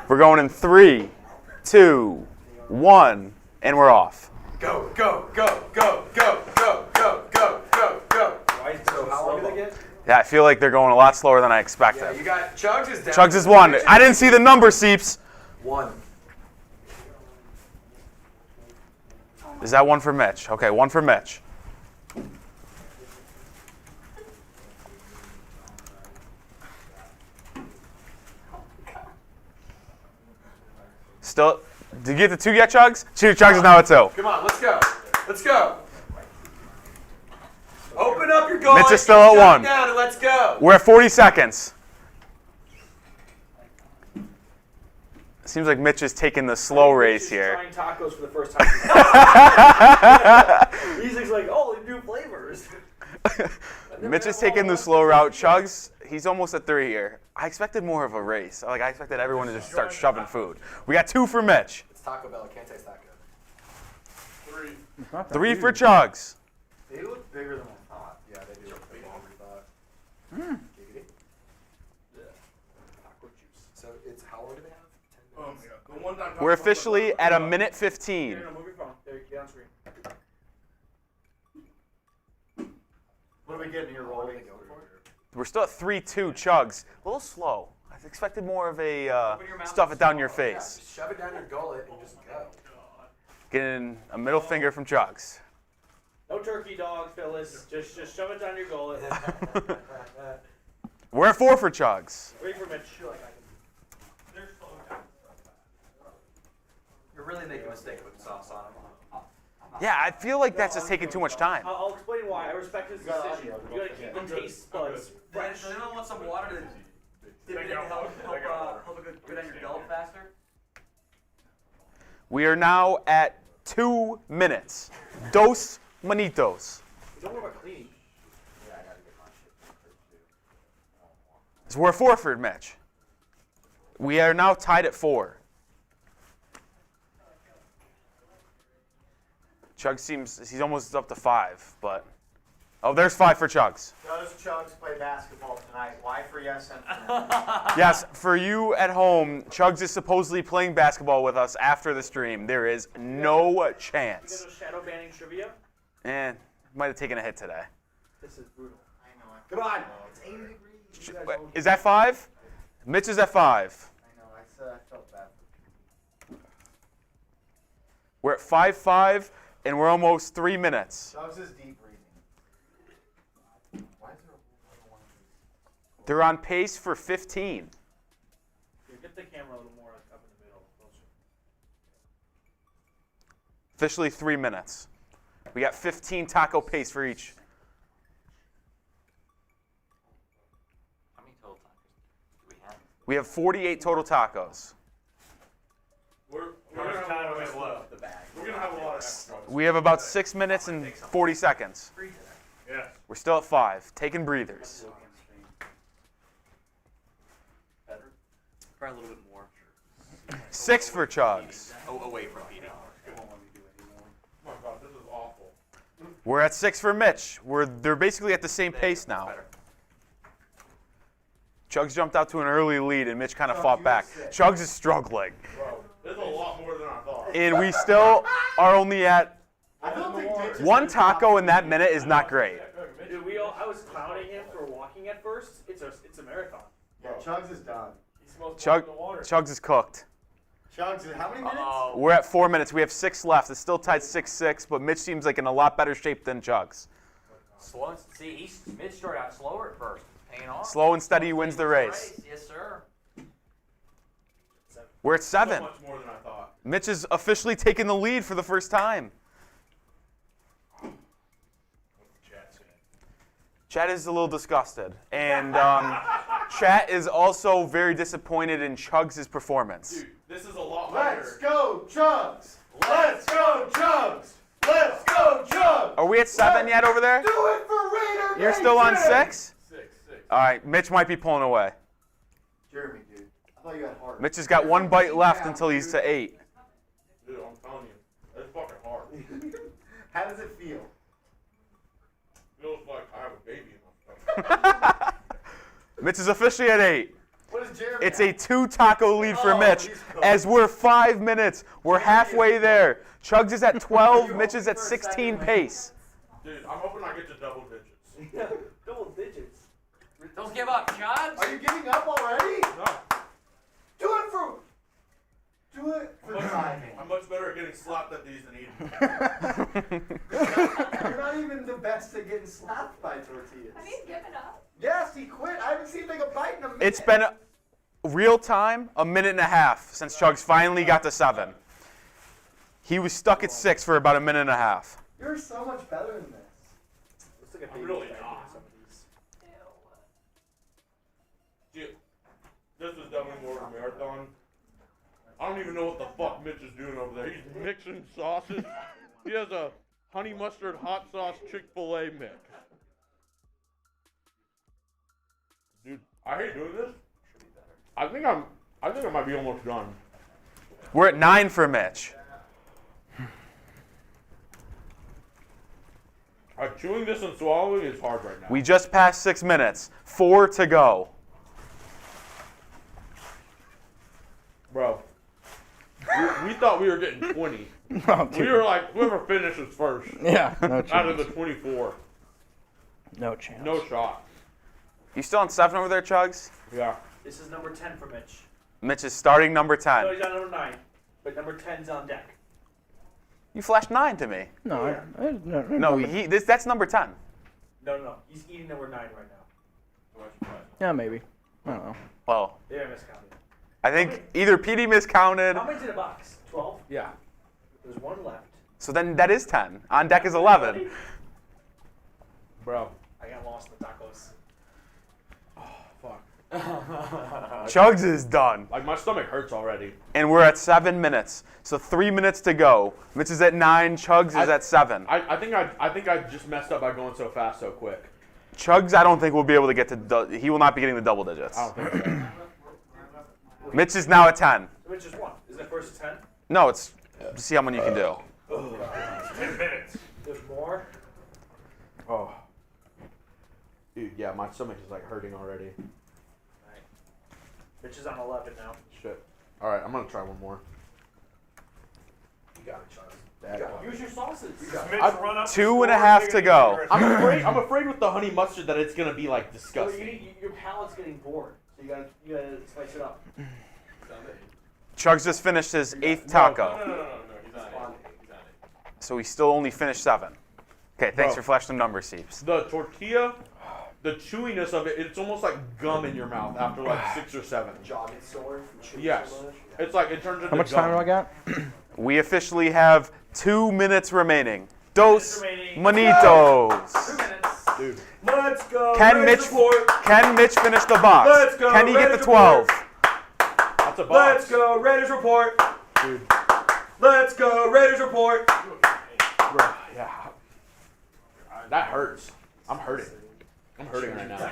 We're going in 3, 2, 1, and we're off. Go, go, go, go, go, go, go, go, go, go. So how long do they get? Yeah, I feel like they're going a lot slower than I expected. You got Chugs is down. Chugs is 1. I didn't see the number, Seeps. 1. Is that 1 for Mitch? Okay, 1 for Mitch. still. Did you get the 2 yet, Chugs? Chugs is now at 2. Come on, let's go. Let's go. Open up your goal. Mitch is still at 1. Down and let's go. We're at 40 seconds. Seems like Mitch is taking the slow race here. Trying tacos for the first time. He's just like, oh, new flavors. Mitch is taking the slow route. Chugs, he's almost at 3 here. I expected more of a race. I expected everyone to just start shoving food. We got 2 for Mitch. It's Taco Bell. It can't taste that good. 3 for Chugs. They look bigger than I thought. Yeah, they do look bigger than we thought. Giggity. Yeah. Taco juice. So it's how long do they have? 10 minutes. We're officially at 1:15. No, move your phone. There, get on screen. What are we getting here, Rolly? We're still at 3-2 Chugs. A little slow. I expected more of a stuff it down your Yeah, face. just shove it down your gullet and just go. Getting a middle finger from Chugs. No turkey dog, Phyllis. Just shove it down your gullet. We're at 4 for Chugs. 3 for Mitch. You're really making a mistake putting sauce on them. Yeah, I feel like that's just taking too much time. I'll explain why. I respect his decision. You gotta keep the taste buds fresh. So they don't want some water to dip it in to help it go down your gullet faster? We are now at 2 minutes. Dos manitos. Don't worry about cleaning. So we're 4 for Mitch. We are now tied at 4. Chugs he's almost up to 5, but oh, there's 5 for Chugs. Does Chugs play basketball tonight? Why for yes and for no? Yes, for you at home, Chugs is supposedly playing basketball with us after the stream. There is no Because chance. of shadow banning trivia, And might have taken a hit today. this is brutal. I know. Come on. It's 80 degrees. Wait, is that 5? Mitch is at 5. I know. I felt bad. We're at 5-5, and we're almost 3 minutes. Chugs is deep breathing. Why is there a one of these? They're on pace for 15. Here, get the camera a little more up in the middle, closer. Officially 3 minutes. We got 15 taco pace for each. How many total tacos do we have? We have 48 total tacos. We're gonna have a lot of extra. We have about 6 minutes and 40 seconds. Yeah. We're still at 5, taking breathers. Probably a little bit more. 6 for Chugs. Away from beating. Oh my God, this is awful. We're at 6 for Mitch. They're basically at the same pace now. Chugs jumped out to an early lead, and Mitch kind of fought back. Chugs is struggling. Bro, this is a lot more than I thought. And we still are only at I don't think Mitch is 1 taco in that minute is not great. Dude, I was clowning him for walking at first. It's a marathon. Yeah, Chugs is done. He's supposed to Chug, walk in the water. Chugs is cooked. Chugs is how many minutes? We're at 4 minutes. We have 6 left. It's still tied 6-6, but Mitch seems like in a lot better shape than Chugs. Slow and see, Mitch started out slower at first. Paying off. Slow and steady wins the race. Yes, sir. We're at 7. So much more than I thought. Mitch is officially taking the lead for the first time. Chat is a little disgusted. And Chat is also very disappointed in Chugs' performance. Dude, this is a lot Let's harder. go, Chugs! Let's go, Chugs! Let's go, Chugs! Are we at 7 yet over there? Do it for Raider You're still on Nation! 6? 6. All right, Mitch might be pulling away. Jeremy, dude. I thought you had heart. Mitch has got 1 bite left until he's to 8. Dude, I'm telling you, it's fucking hard. How does it feel? Feels like I have a baby in my stomach. Mitch is officially at 8. What is Jeremy? It's a 2 taco lead for Oh, Mitch he's cooked. as we're 5 minutes. We're halfway there. Chugs is at 12. Mitch is at 16 pace. Dude, I'm hoping I get to double digits. Double digits. Don't give up, Chugs. Are you giving up already? No, Do it for the timing. I'm much better at getting slapped at these than eating. You're not even the best at getting slapped by tortillas. Have you given up? Yes, he quit. I haven't seen him take a bite in a minute. It's been Real time, a minute and a half since Chugs finally got to 7. He was stuck at 6 for about a minute and a half. You're so much better than this. Looks like a I'm baby really spanking not. some of these. This is definitely more of a marathon. I don't even know what the fuck Mitch is doing over there. He's mixing sauces. He has a honey mustard hot sauce Chick-fil-A mix. Dude, I hate doing this. I think I might be almost done. We're at 9 for Mitch. Chewing this and swallowing is hard right now. We just passed 6 minutes. 4 to go. Bro, we thought we were getting 20. Oh, We were like, whoever finishes first yeah, no out of chance. the 24. No chance. No shot. You still on 7 over there, Chugs? Yeah. This is number 10 for Mitch. Mitch is starting number No, 10. he's on number 9. But number 10's on deck. You flashed 9 to me. No, no. No, that's number 10. No. He's eating number 9 right now. Yeah, maybe. I don't know. Well, Yeah, I miscounted. I think either PD miscounted. How many's in a box? 12? Yeah. There's 1 left. So then that is 10. On deck is 11. Bro. I got lost in the tacos. Fuck. Chugs is done. Like, my stomach hurts already. And we're at 7 minutes. So 3 minutes to go. Mitch is at 9. Chugs is at 7. I think I just messed up by going so fast so quick. Chugs, I don't think will be able to get to. He will not be getting the double digits. I don't think so. Mitch is now at 10. So Mitch just won. Isn't it first to 10? No, it's to see how many you can do. 10 minutes. There's more. Oh. Dude, yeah, my stomach is like hurting already. Alright. Mitch is on 11 now. Shit. All right, I'm gonna try one more. You got it, Charles. Use your sauces. I- 2.5 to go. I'm afraid with the honey mustard that it's gonna be like So disgusting. your palate's getting bored. So you gotta spice it up. Chugs just finished his 8th taco. No. He's on it. So he still only finished 7. Okay, thanks Bro. for flashing the number, Seeps. The tortilla, the chewiness of it, it's almost like gum in your mouth after like 6 or 7. Jogging sore from chewing Yes. so much. It's like it turns into How much gum. time do I got? We officially have 2 minutes remaining. Dos remaining. manitos. 2 minutes. Dude. Let's go. Can Mitch finish the box? Let's go, Can he get Reds the 12? That's a box. go. Raiders report. Dude. Let's go. Raiders report. Bro, yeah. That hurts. I'm hurting. I'm hurting right now.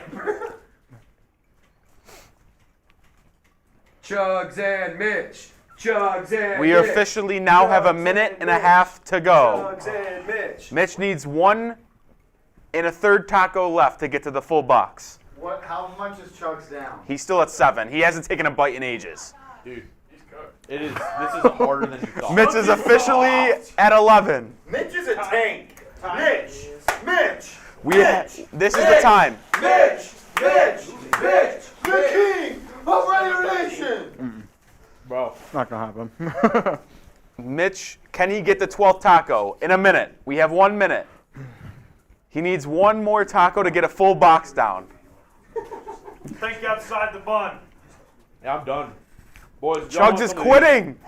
Chugs and Mitch. Chugs and We Mitch. officially now have a minute and a half to go. Chugs and Mitch. Mitch needs 1 1/3 taco left to get to the full box. What? How much is Chugs down? He's still at 7. He hasn't taken a bite in ages. Dude. It is. This is harder than you thought. Mitch is officially at 11. Mitch is a tank. Mitch. Mitch. This is the time. Mitch. The king of Raider Nation. Bro. Not gonna happen. Mitch, can he get the 12th taco in a minute? We have 1 minute. He needs 1 more taco to get a full box down. Think outside the bun. Yeah, I'm done. Boys, y'all want Chugs is some of these? quitting.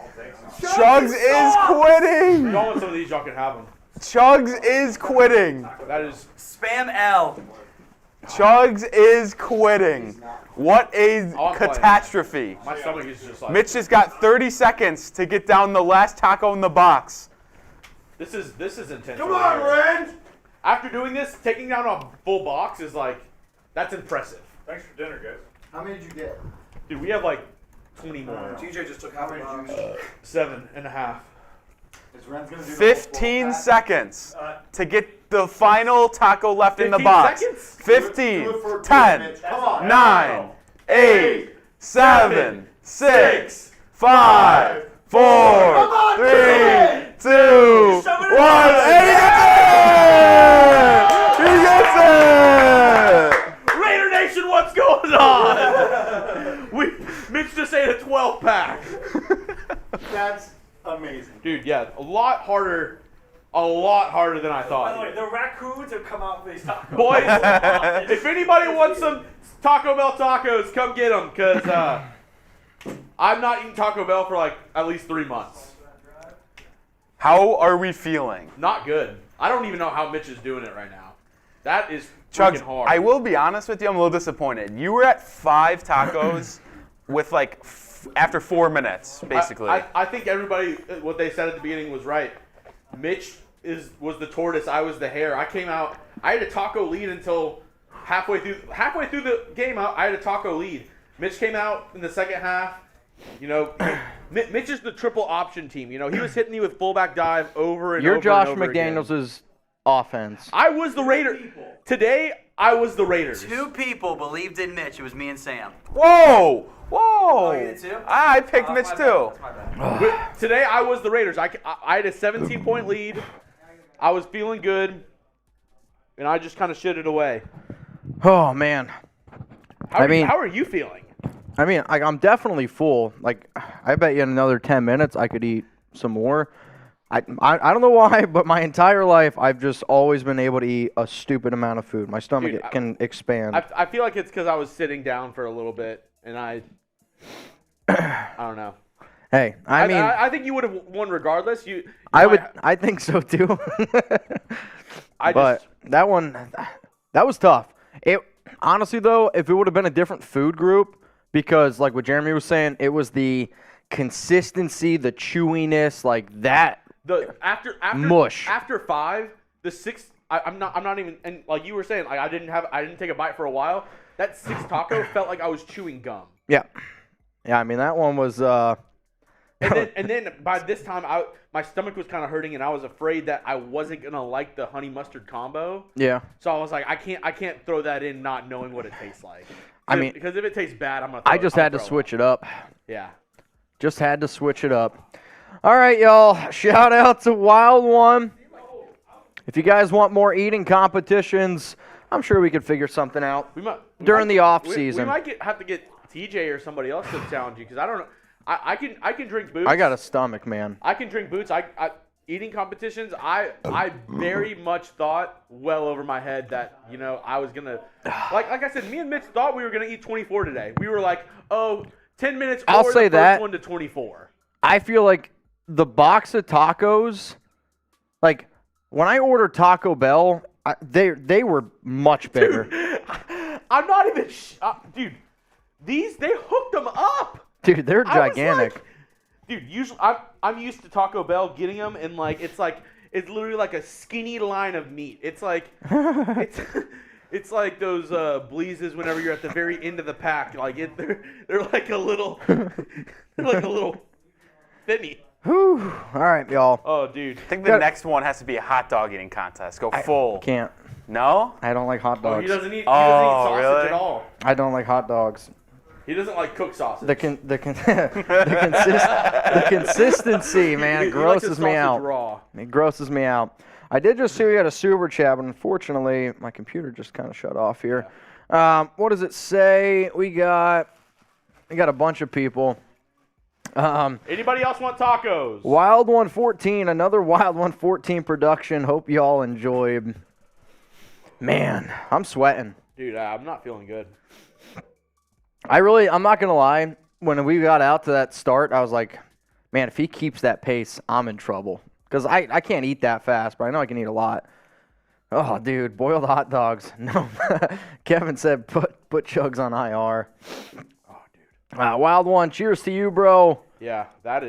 Chugs is quitting. Y'all want some of these, y'all can have them. Chugs is quitting. That is. Spam L. Chugs is quitting. What a I'll play. catastrophe. My stomach is just like. Mitch has got 30 seconds to get down the last taco in the box. This is intense. Come right on, here. Renz. After doing this, taking down a full box is like, that's impressive. Thanks for dinner, guys. How many did you get? Dude, we have like 20 more. TJ just took how many did you 7.5. Is Renz gonna do the 15 seconds to get the final taco left in the 15 box. seconds? 15, Do it for 10, Mitch. Come on. 9, 8, 7, 6, 5, 4, 3, 2, 1. And he gets it! He gets it! Raider Nation, what's going on? Mitch just ate a 12-pack. That's amazing. Dude, yeah, a lot harder than I By the way, thought. the raccoons have come out for these tacos. Boys, if anybody wants some Taco Bell tacos, come get them, because I'm not eating Taco Bell for like at least 3 months. How are we feeling? Not good. I don't even know how Mitch is doing it right now. That is Chugs, freaking hard. I will be honest with you, I'm a little disappointed. You were at 5 tacos with like after 4 minutes, basically. I think everybody, what they said at the beginning was right. Mitch was the tortoise, I was the hare. I came out, I had a taco lead until halfway through the game. I had a taco lead. Mitch came out in the second half. You know, Mitch is the triple option team. You know, he was hitting me with fullback dive over and You're over Josh and over McDaniels' again. offense. I was the Raider. Today, I was the Raiders. 2 people believed in Mitch. It was me and Sam. Whoa! Oh, you did too? I picked Mitch That's too. my bad. Today, I was the Raiders. I had a 17-point lead. I was feeling good, and I just kind of shit it away. Oh, man. How are you feeling? I mean, I'm definitely full. Like, I bet you in another 10 minutes I could eat some more. I don't know why, but my entire life I've just always been able to eat a stupid amount of food. My stomach Dude, can expand. I feel like it's because I was sitting down for a little bit, and I don't know. Hey, I mean, I think you would have won regardless. I think so too. But that was tough. It honestly though, if it would have been a different food group, because like what Jeremy was saying, it was the consistency, the chewiness, like that. After mush. After 5, the 6th. I'm not even, and like you were saying, like I didn't take a bite for a while. That 6th taco felt like I was chewing gum. Yeah. I mean that one was. And then by this time, my stomach was kind of hurting, and I was afraid that I wasn't gonna like the honey mustard combo. Yeah. So I was like, I can't throw that in, not knowing what it tastes like. I mean, because if it tastes bad, I'm gonna. I just had to switch it up. Yeah. Just had to switch it up. All right, y'all. Shout out to Wild One. If you guys want more eating competitions, I'm sure we could figure something out during the off season. We might have to get TJ or somebody else to challenge you, because I don't know. I can drink boots. I got a stomach, man. I can drink boots. Eating competitions. I very much thought well over my head that I was gonna like I said. Me and Mitch thought we were gonna eat 24 today. We were like, 10 minutes. I'll or say the that. First one to 24. I feel like the box of tacos, like when I ordered Taco Bell, they were much bigger. Dude, I'm not even. Dude, they hooked them up. Dude, they're gigantic. Dude, usually I'm used to Taco Bell getting them, and it's literally like a skinny line of meat. It's like it's like those Bleezes whenever you're at the very end of the pack. Like they're like a little thinny. Whew. All right, y'all. Oh, dude. I think the next one has to be a hot dog eating contest. Go full. Can't. No? I don't like hot Oh, dogs. he doesn't eat sausage really? at all. I don't like hot dogs. He doesn't like cooked sausage. The consistency, man, it grosses me out. Raw. It grosses me out. I did just see we had a super chat, but unfortunately, my computer just kind of shut off here. What does it say? We got a bunch of people. Anybody else want tacos? Wild 114, another Wild 114 production. Hope y'all enjoyed. Man, I'm sweating. Dude, I'm not feeling good. I'm not going to lie. When we got out to that start, I was like, man, if he keeps that pace, I'm in trouble. Because I can't eat that fast, but I know I can eat a lot. Oh, dude, boiled hot dogs. No. Kevin said put Chugs on IR. Oh, dude. Wild One, cheers to you, bro. Yeah, that's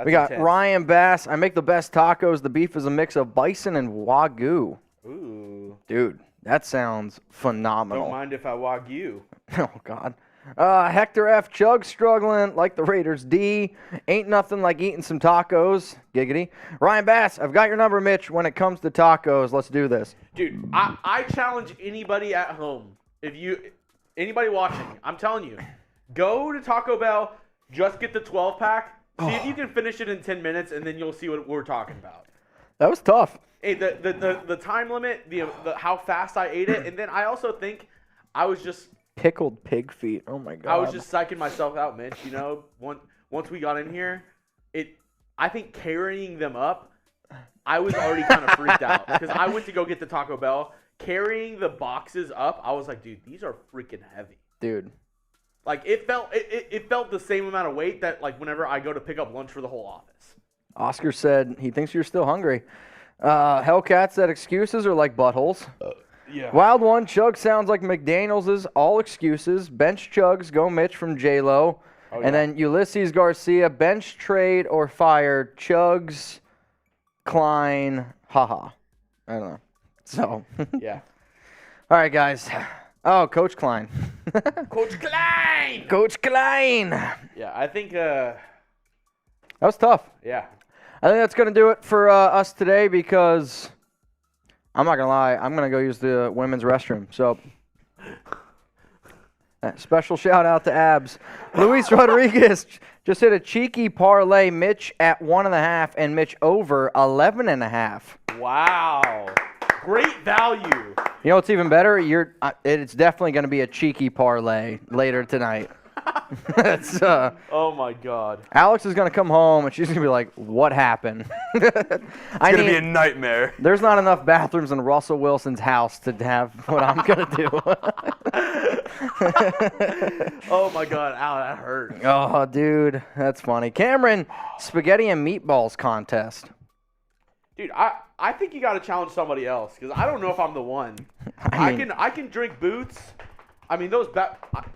we got intense. Ryan Bass. I make the best tacos. The beef is a mix of bison and Wagyu. Ooh. Dude, that sounds phenomenal. Don't mind if I Wagyu. Oh, God. Hector F. Chug struggling like the Raiders D. Ain't nothing like eating some tacos. Giggity. Ryan Bass, I've got your number, Mitch. When it comes to tacos, let's do this. Dude, I challenge anybody at home. Anybody watching, I'm telling you, go to Taco Bell, just get the 12-pack. See if you can finish it in 10 minutes, and then you'll see what we're talking about. That was tough. Hey, the time limit, the how fast I ate it, and then I also think I was just Pickled pig feet. Oh, my God. I was just psyching myself out, Mitch. Once we got in here, I think carrying them up, I was already kind of freaked out because I went to go get the Taco Bell. Carrying the boxes up, I was like, dude, these are freaking heavy. Dude, Like it felt the same amount of weight that like whenever I go to pick up lunch for the whole office. Oscar said he thinks you're still hungry. Hellcat said excuses are like buttholes. Yeah. Wild One, Chug sounds like McDaniels' all excuses. Bench Chugs, go Mitch from J-Lo. Oh, and then Ulysses Garcia, bench trade or fire, Chugs, Klein, haha. I don't know. So. Yeah. All right, guys. Oh, Coach Klein. Coach Klein. Coach Klein. Yeah, I think. That was tough. Yeah. I think that's going to do it for us today because I'm not going to lie. I'm going to go use the women's restroom. So, special shout out to Abs. Luis Rodriguez just hit a cheeky parlay. Mitch at 1.5 and Mitch over 11.5. Wow. Great value. You know what's even better? It's definitely going to be a cheeky parlay later tonight. That's, oh my God. Alex is going to come home and she's going to be like, what happened? It's going to be a nightmare. There's not enough bathrooms in Russell Wilson's house to have what I'm going to do. Oh my God. Ow, that hurt. Oh, dude. That's funny. Cameron, spaghetti and meatballs contest. Dude, I think you got to challenge somebody else because I don't know if I'm the one. I can drink boots. I mean,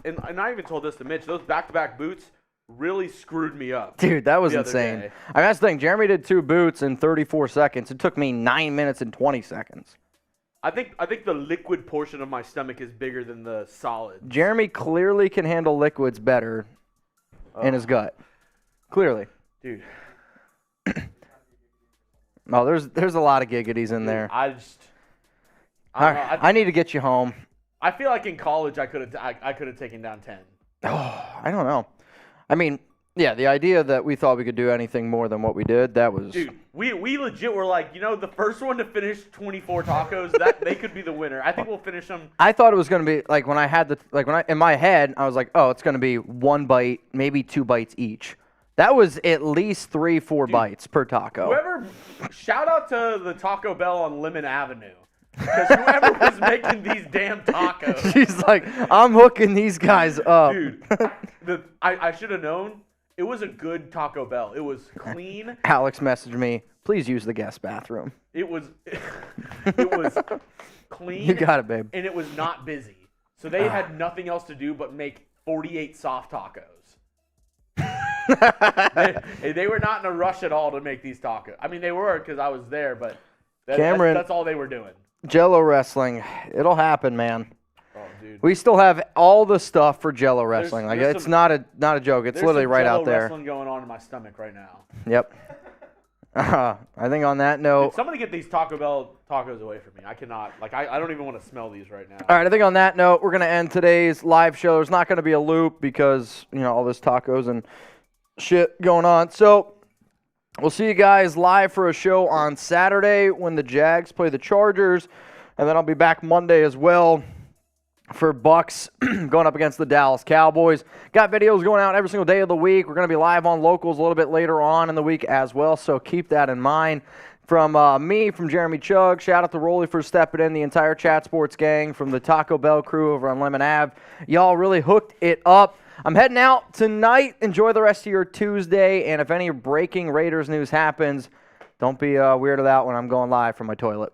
and I even told this to Mitch, those back-to-back boots really screwed me up. Dude, that was the other insane. day. I mean, that's the thing. Jeremy did 2 boots in 34 seconds. It took me 9 minutes and 20 seconds. I think the liquid portion of my stomach is bigger than the solid. Jeremy clearly can handle liquids better in his gut. Clearly. Dude. Oh, there's a lot of giggities in there. I All right, I need to get you home. I feel like in college I could have taken down 10. Oh, I don't know. I mean, yeah, the idea that we thought we could do anything more than what we did, that was... Dude, we legit were like, the first one to finish 24 tacos, that they could be the winner. I think we'll finish them. I thought it was going to be, like, in my head, I was like, oh, it's going to be 1 bite, maybe 2 bites each. That was at least 3-4 bites per taco. Shout out to the Taco Bell on Lemon Avenue. Because whoever was making these damn tacos. She's like, I'm hooking these guys up. Dude, I should have known. It was a good Taco Bell. It was clean. Alex messaged me, please use the guest bathroom. It was clean. You got it, babe. And it was not busy. So they had nothing else to do but make 48 soft tacos. they were not in a rush at all to make these tacos. I mean, they were because I was there, but that's all they were doing. Jello wrestling, it'll happen, man. Oh, dude. We still have all the stuff for Jello wrestling. It's not a joke. It's literally right out there. There's wrestling going on in my stomach right now. Yep. I think on that note, dude, somebody get these Taco Bell tacos away from me. I cannot. I don't even want to smell these right now. All right, I think on that note, we're going to end today's live show. There's not going to be a loop because, all this tacos and shit going on. So we'll see you guys live for a show on Saturday when the Jags play the Chargers. And then I'll be back Monday as well for Bucks going up against the Dallas Cowboys. Got videos going out every single day of the week. We're going to be live on Locals a little bit later on in the week as well, so keep that in mind. From me, from Jeremy Chug, shout out to Rolly for stepping in, the entire Chat Sports gang, from the Taco Bell crew over on Lemon Ave. Y'all really hooked it up. I'm heading out tonight. Enjoy the rest of your Tuesday, and if any breaking Raiders news happens, don't be weirded out when I'm going live from my toilet.